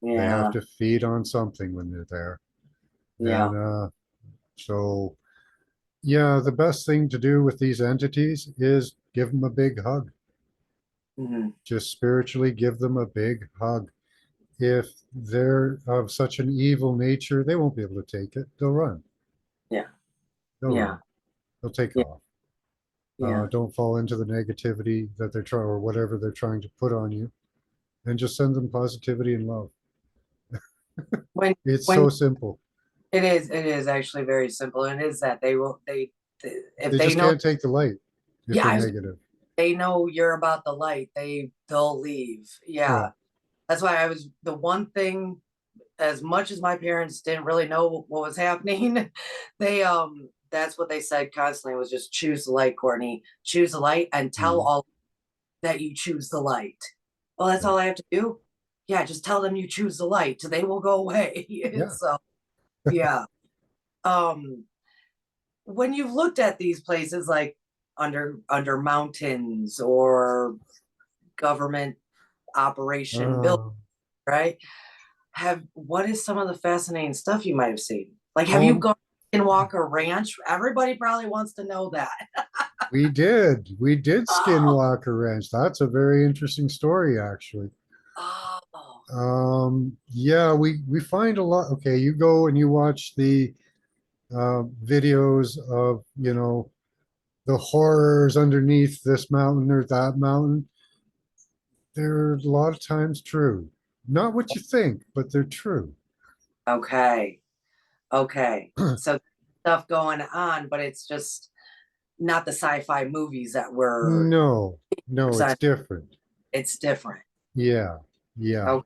They have Yeah, to feed on something when they're there. yeah. And so, yeah, the best thing to do with these entities is give them a big hug. Mhm. Just spiritually give them a big hug. If they're of such an evil nature, they won't be able to take it. They'll run. Yeah, They'll yeah, run. They'll take yeah, off. yeah. Don't fall into the negativity that they're trying or whatever they're trying to put on you, and just send them positivity and love. When It's when so simple. it is actually very simple, and it is that if They they just know, can't take the light if yeah, they're negative. they know you're about the light, they'll leave. Yeah. Yeah. That's why I was the one thing, as much as my parents didn't really know what was happening, they that's what they said constantly was just choose the light, Courtney. Choose the light and tell Mhm. all that you choose the light. Well, that's Yeah. all I have to do. Yeah, just tell them you choose the light. They will go away. Yeah. So yeah. Um when you've looked at these places like under mountains or government operation built, Uh, right? Have what is some of the fascinating stuff you might have seen? Like, have you oh, gone to Walker Ranch? Everybody probably wants to know that. we did. We did Oh, Skinwalker Ranch. That's a very interesting story, actually. oh, Yeah, we find a lot. Okay, you go and you watch the videos of, the horrors underneath this mountain or that mountain. They're a lot of times true. Not what you think, but they're true. okay, okay. So stuff going on, but it's just not the sci-fi movies that were No, no, it's presented. different. It's different. Yeah, yeah. Oh,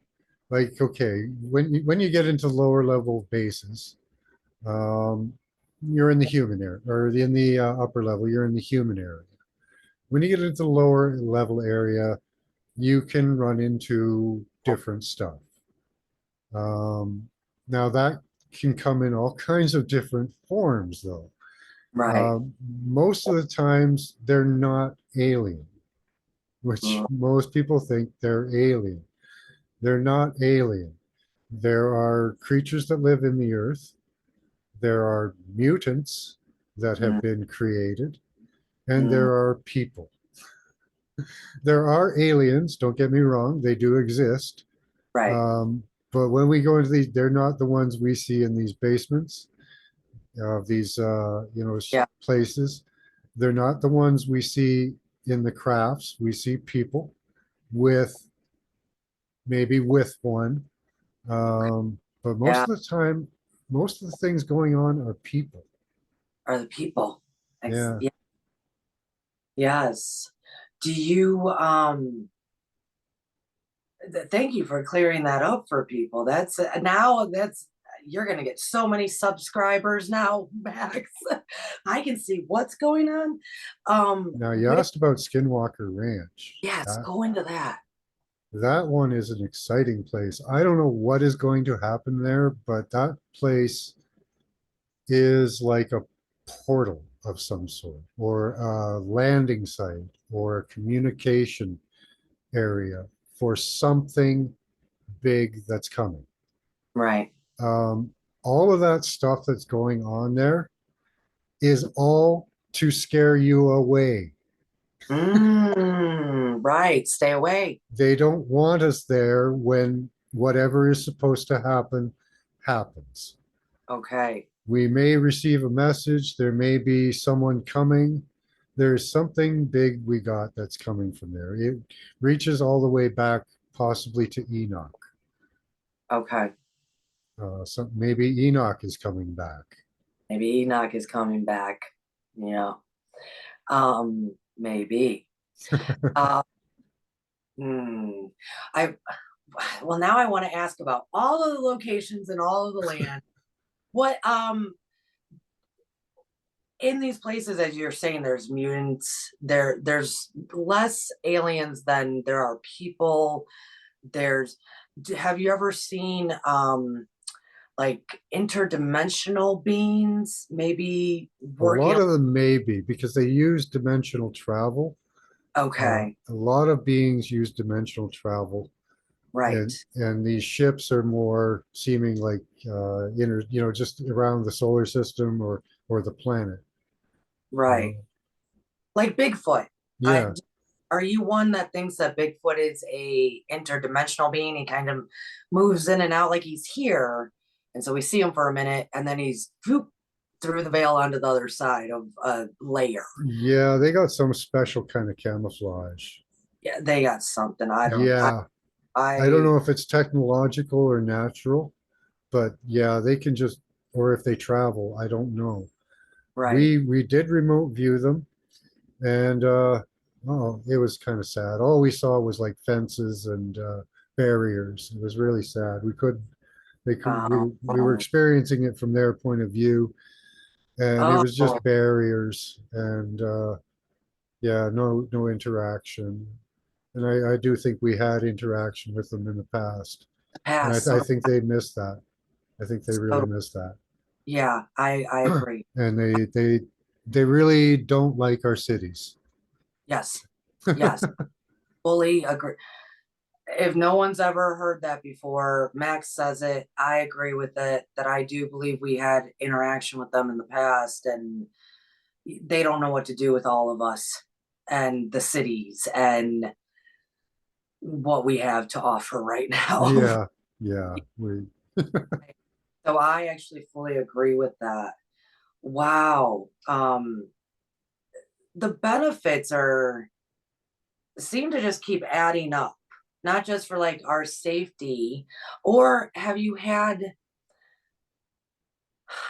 Like, okay, when you get into lower level bases, um, you're in the human area, or in the upper level, you're in the human area. When you get into the lower level area, you can run into different stuff. Um, Now that can come in all kinds of different forms, though. right. Um, Most of the times, they're not alien, which Mm, most people think they're alien. They're not alien. There are creatures that live in the earth. There are mutants that have mm, been created, and mm, there are people. There are aliens, don't get me wrong, they do exist. right. Um, but when we go into these, they're not the ones we see in these basements of these, Yeah. places. They're not the ones we see in the crafts. We see people with maybe with one. Okay. But Yeah. most of the time, most of the things going on are people. Are the people? Yeah. Yeah. Yes. Do you thank you for clearing that up for people. That's now that's you're going to get so many subscribers now, Max. I can see what's going on. Now you With asked about Skinwalker Ranch. yes, That go into that. that one is an exciting place. I don't know what is going to happen there, but that place is like a portal of some sort, or a landing site, or a communication area for something big that's coming. Right. Um, all of that stuff that's going on there is all to scare you away. Right. Stay away. They don't want us there when whatever is supposed to happen happens. Okay. We may receive a message, there may be someone coming. There's something big we got that's coming from there. It reaches all the way back, possibly to Enoch. Okay. So maybe Enoch is coming back. Maybe Enoch is coming back. Yeah. Maybe. Uh, hmm. I well now I want to ask about all of the locations and all of the land. What in these places, as you're saying, there's mutants, there's less aliens than there are people. There's, have you ever seen like interdimensional beings maybe A lot working? of them may be because they use dimensional travel. Okay, A lot of beings use dimensional travel, right, and these ships are more seeming like just around the solar system or the planet. right. Uh, Like Bigfoot. I yeah, Are you one that thinks that Bigfoot is a interdimensional being? He kind of moves in and out like he's here, and so we see him for a minute, and then he's whoop, through the veil onto the other side of a layer. yeah, they got some special kind of camouflage. Yeah, they got something. I don't. Yeah, I don't I know if it's technological or natural, but yeah, they can just, or if they travel, I don't know. right. We did remote view them, and oh, it was kind of sad. All we saw was like fences and barriers. It was really sad. We could they could we were Oh, experiencing it from their point of view, and it was oh, just barriers and yeah, no interaction. And I do think we had interaction with them in the past, the and past. I So, think they missed that. I think they really so missed that. yeah, I agree. And they really don't like our cities. Yes, yes, fully agree. If no one's ever heard that before, Max says it. I agree with it, that I do believe we had interaction with them in the past, and they don't know what to do with all of us and the cities and what we have to offer right now. Yeah, yeah. So I actually fully agree with that. Wow. The benefits are seem to just keep adding up, not just for like our safety. Or have you had,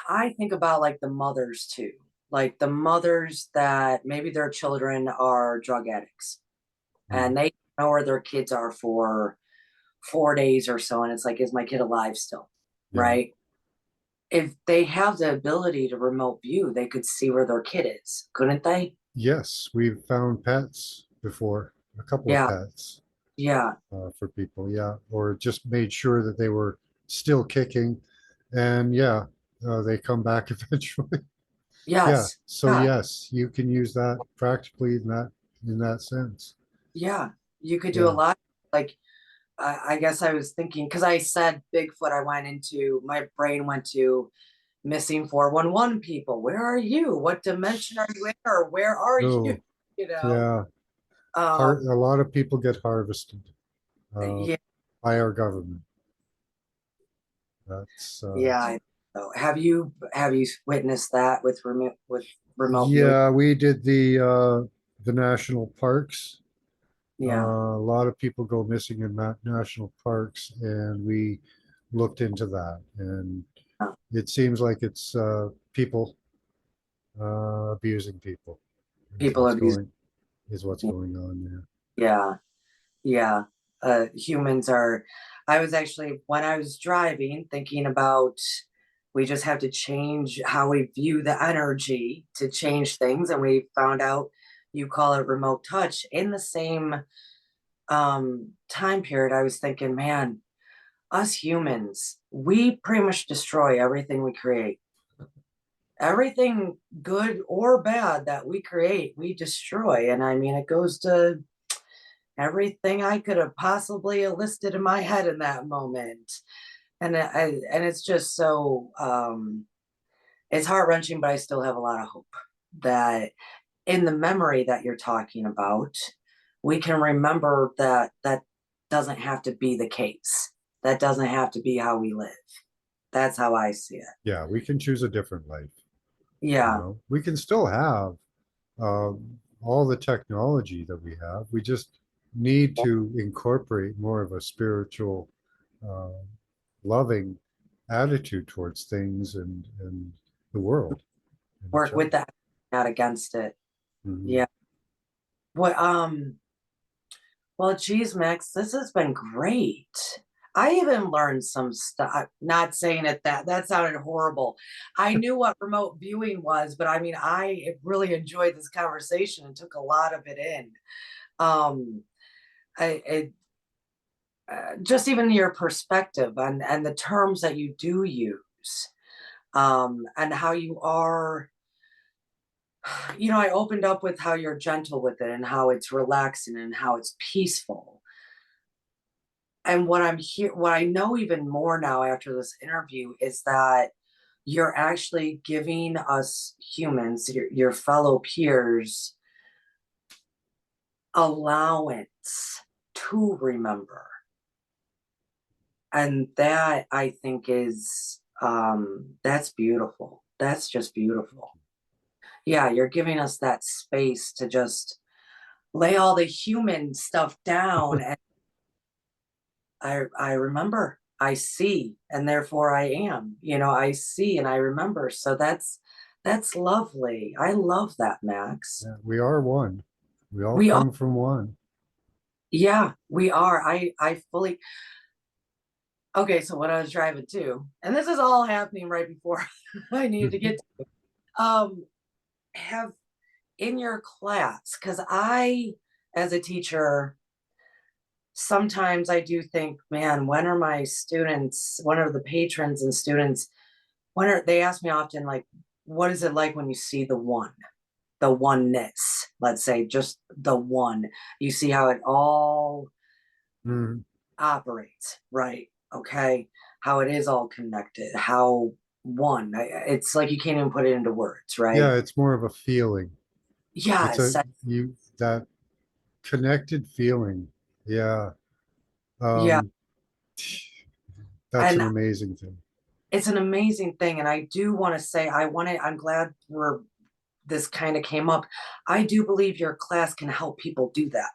I think about like the mothers too, like the mothers that maybe their children are drug addicts Mhm. and they know where their kids are for 4 days or so. And it's like, is my kid alive still? Yeah. Right. If they have the ability to remote view, they could see where their kid is, couldn't they? Yes, we've found pets before, a couple of Yeah. pets Yeah. for people. Yeah, or just made sure that they were still kicking, and yeah, they come back eventually. Yeah. Yes. So Yeah. yes, you can use that practically in that sense. Yeah. You could do a Yeah. lot. Like, I guess I was thinking, because I said Bigfoot, I went into, my brain went to missing 411 people. Where are you? What dimension are you in? Or where are you? Oh, You know? yeah. A Um, lot of people get harvested uh, yeah, by our government. That's yeah. Have you witnessed that with remote viewing? yeah. We did the national parks. Yeah. A lot of people go missing in national parks, and we looked into that, and it seems like it's people abusing people is People abuse. what's going on there. Yeah. Yeah. Humans are, I was actually, when I was driving, thinking about, we just have to change how we view the energy to change things. And we found out you call it remote touch in the same time period. I was thinking, man, us humans, we pretty much destroy everything we create. Everything good or bad that we create, we destroy. And I mean, it goes to everything I could have possibly enlisted in my head in that moment. And it's just so it's heart-wrenching, but I still have a lot of hope that in the memory that you're talking about, we can remember that that doesn't have to be the case. That doesn't have to be how we live. That's how I see it. Yeah, we can choose a different life. You Yeah, know, we can still have all the technology that we have. We just need to incorporate more of a spiritual, uh, loving attitude towards things and the world and each work other. with that, not against it. Mhm. Yeah. What well, geez, Max, this has been great. I even learned some stuff, not saying it that sounded horrible. I knew what remote viewing was, but I mean, I really enjoyed this conversation and took a lot of it in. Um, just even your perspective and the terms that you do use, and how you are, I opened up with how you're gentle with it and how it's relaxing and how it's peaceful. And what I know even more now after this interview is that you're actually giving us humans, your fellow peers, allowance to remember. And that I think is, that's beautiful. That's just beautiful. Yeah, you're giving us that space to just lay all the human stuff down, and I remember, I see, and therefore I am. I see and I remember. So that's lovely. I love that, Max. Yeah, we are one. We all We are, come from one. yeah, we are. I fully. Okay, so what I was driving to, and this is all happening right before I needed to get to, have in your class, because as a teacher, sometimes I do think, man, when are the patrons and students, they ask me often, like, what is it like when you see the oneness, let's say, just the one, you see how it all Mhm. operates, right? Okay. How it is all connected, how one, it's like you can't even put it into words, Yeah, right? it's more of a feeling. It's Yes. that connected feeling. Yeah. Yeah. Um, that's And an amazing thing. it's an amazing thing. And I do want to say, I'm glad this kind of came up. I do believe your class can help people do that.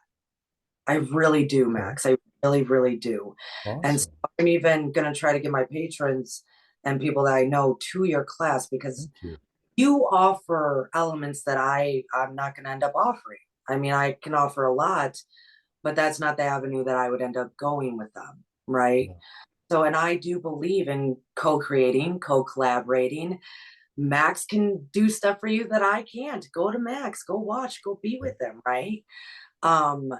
I really do, Okay. Max. I really, really do. And so Awesome. I'm even going to try to get my patrons and people that I know to your class, because Thank you. you offer elements that I'm not going to end up offering. I mean, I can offer a lot, but that's not the avenue that I would end up going with them, right? Yeah. So, and I do believe in co-creating, co-collaborating. Max can do stuff for you that I can't. Go to Max, go watch, go be with them, right? Um,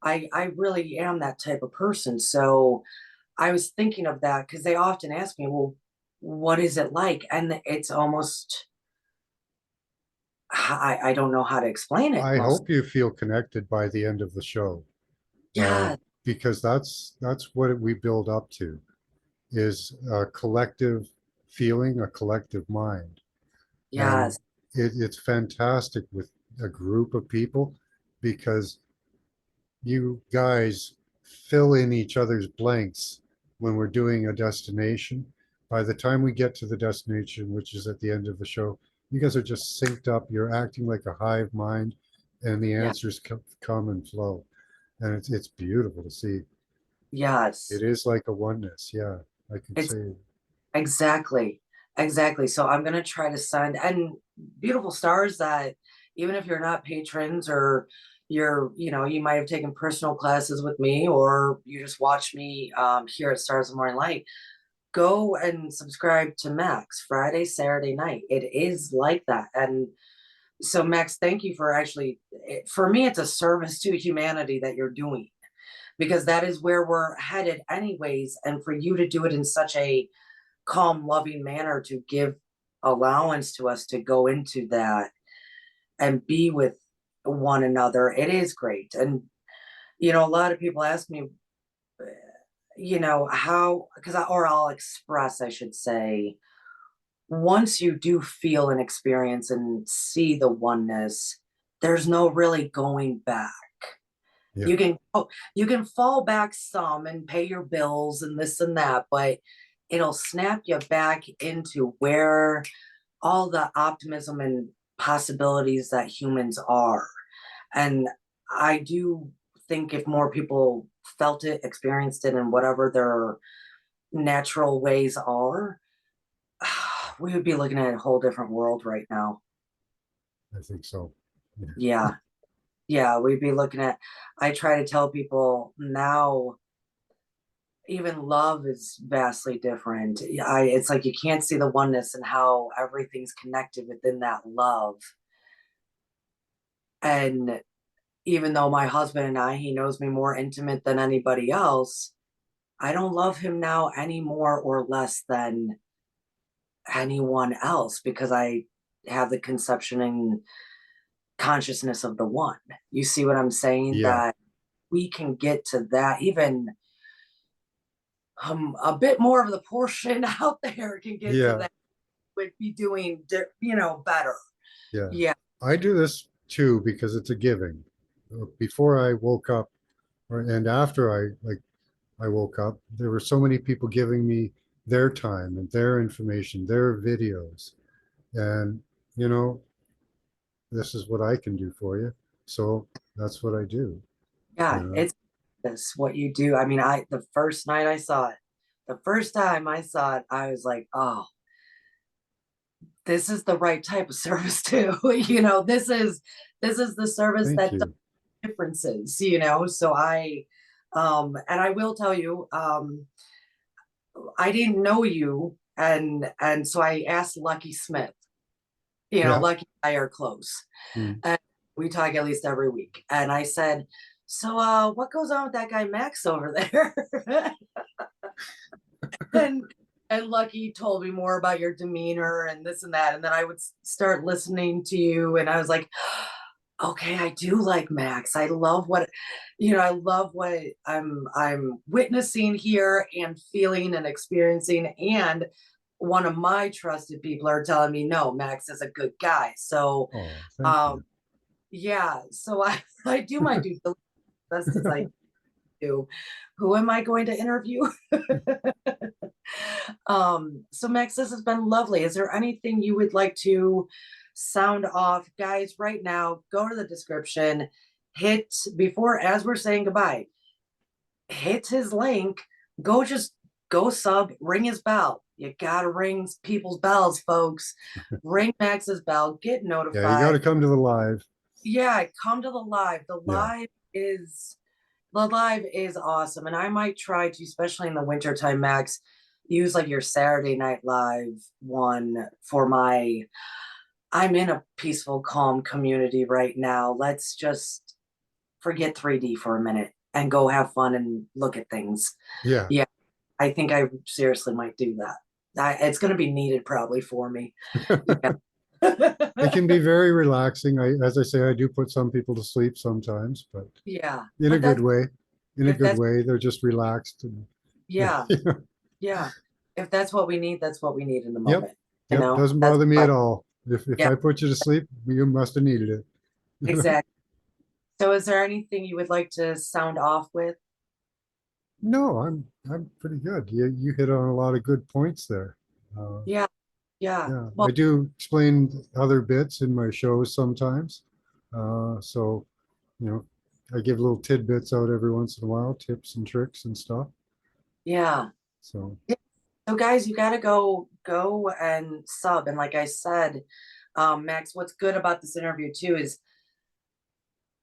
I really am that type of person. So I was thinking of that because they often ask me, well, what is it like? And it's almost, I don't know how to explain it I most. hope you feel connected by the end of the show, uh, Yeah, because that's what we build up to, is a collective feeling, a collective mind. And yes, it's fantastic with a group of people because you guys fill in each other's blanks when we're doing a destination. By the time we get to the destination, which is at the end of the show, you guys are just synced up. You're acting like a hive mind, and the yeah, answers come and flow. And it's beautiful to see. It yes. is like a oneness. Yeah, I could It's say. exactly, exactly. So I'm gonna try to send, and beautiful stars that even if you're not patrons, or you might have taken personal classes with me, or you just watch me here at Stars of Morning Light, go and subscribe to Max Friday, Saturday night. It is like that. And so Max, thank you for actually, for me, it's a service to humanity that you're doing, because that is where we're headed anyways. And for you to do it in such a calm, loving manner, to give allowance to us to go into that and be with one another, it is great. And a lot of people ask me, how, or I'll express, I should say, once you do feel and experience and see the oneness, there's no really going back. Yeah, You can fall back some and pay your bills and this and that, but it'll snap you back into where all the optimism and possibilities that humans are. And I do think if more people felt it, experienced it, and whatever their natural ways are, we would be looking at a whole different world right now. I think so. Yeah. Yeah. Yeah. We'd be looking at, I try to tell people now, even love is vastly different. It's like you can't see the oneness and how everything's connected within that love. And even though my husband and I, he knows me more intimate than anybody else, I don't love him now any more or less than anyone else because I have the conception and consciousness of the one. You see what I'm saying? Yeah. That we can get to that, even a bit more of the portion out there can get to Yeah. that, would be doing, better. Yeah. Yeah. I do this too because it's a giving. Before I woke up, and after I woke up, there were so many people giving me their time and their information, their videos. And, you know, this is what I can do for you. So that's what I do, you Yeah, know. it's this what you do. I mean, the first night I saw it, the first time I saw it, I was like, oh, this is the right type of service too. This is the service Thank that does you. differences, So and I will tell you, I didn't know you, and so I asked Lucky Smith. Yeah. Lucky and I are close, Mm. and we talk at least every week. And I said, so what goes on with that guy Max over there? and and Lucky told me more about your demeanor and this and that. And then I would start listening to you, and I was like, okay, I do like Max. I love what I'm witnessing here and feeling and experiencing. And one of my trusted people are telling me, no, Max is a good guy. So Oh, thank um you. yeah, so I do my due diligence best as I do. Who am I going to interview? So Max, this has been lovely. Is there anything you would like to sound off? Guys, right now, go to the description, hit before, as we're saying goodbye, hit his link, just go sub, ring his bell. You gotta ring people's bells, folks. Ring Max's bell, get Yeah, you got notified. to come to the live. Yeah, come to the live. Yeah. The live is awesome. And I might try to, especially in the wintertime, Max, use like your Saturday Night Live one for I'm in a peaceful, calm community right now. Let's just forget 3D for a minute and go have fun and look at things. Yeah. Yeah, I think I seriously might do that. It's going to be needed probably for me. Yeah. It can be very relaxing. As I say, I do put some people to sleep sometimes, but Yeah. in a But good way. In a if good that's, way. They're just relaxed and yeah, yeah. If that's what we need, that's what we need in the yep. moment. Yep. Doesn't That's bother me at what, all. If yeah, I put you to sleep, you must have needed it. exactly. So is there anything you would like to sound off with? No, I'm pretty good. You hit on a lot of good points there. Uh, Yeah, yeah. yeah, I Well, do explain other bits in my shows sometimes. So, you know, I give little tidbits out every once in a while, tips and tricks and stuff. yeah. So, Yeah. So guys, you gotta go and sub. And like I said, Max, what's good about this interview too is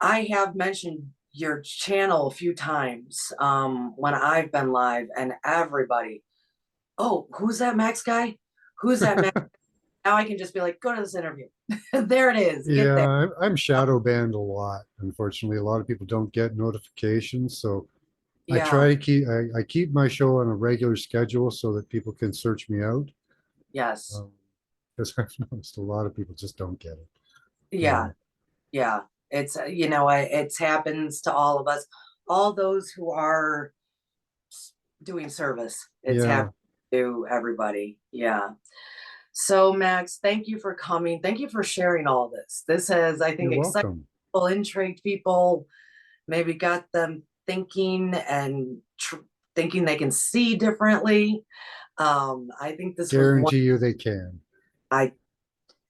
I have mentioned your channel a few times when I've been live, and everybody, oh, who's that Max guy? Who's that Max? Now I can just be like, go to this interview. There it is. Get yeah, there. I'm shadow banned a lot. Unfortunately, a lot of people don't get notifications. So I Yeah. try to I keep my show on a regular schedule so that people can search me out. Yes. Because I've noticed a lot of people just don't get it. Yeah. Yeah. It's it's happens to all of us, all those who are doing service. It's Yeah, happening to everybody. Yeah. So Max, thank you for coming. Thank you for sharing all this. This has, I you're think, excited welcome. people, intrigued people, maybe got them thinking and thinking they can see differently. I think this was one. Guarantee you they can. I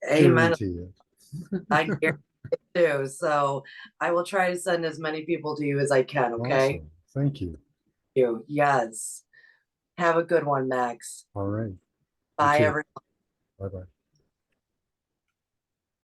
amen. Guarantee it. I guarantee it too. So I will try to send as many people to you as I can. Okay. Awesome. Thank you. You. Yes. Have a good one, Max. All right. You Bye, too. everyone. Bye bye.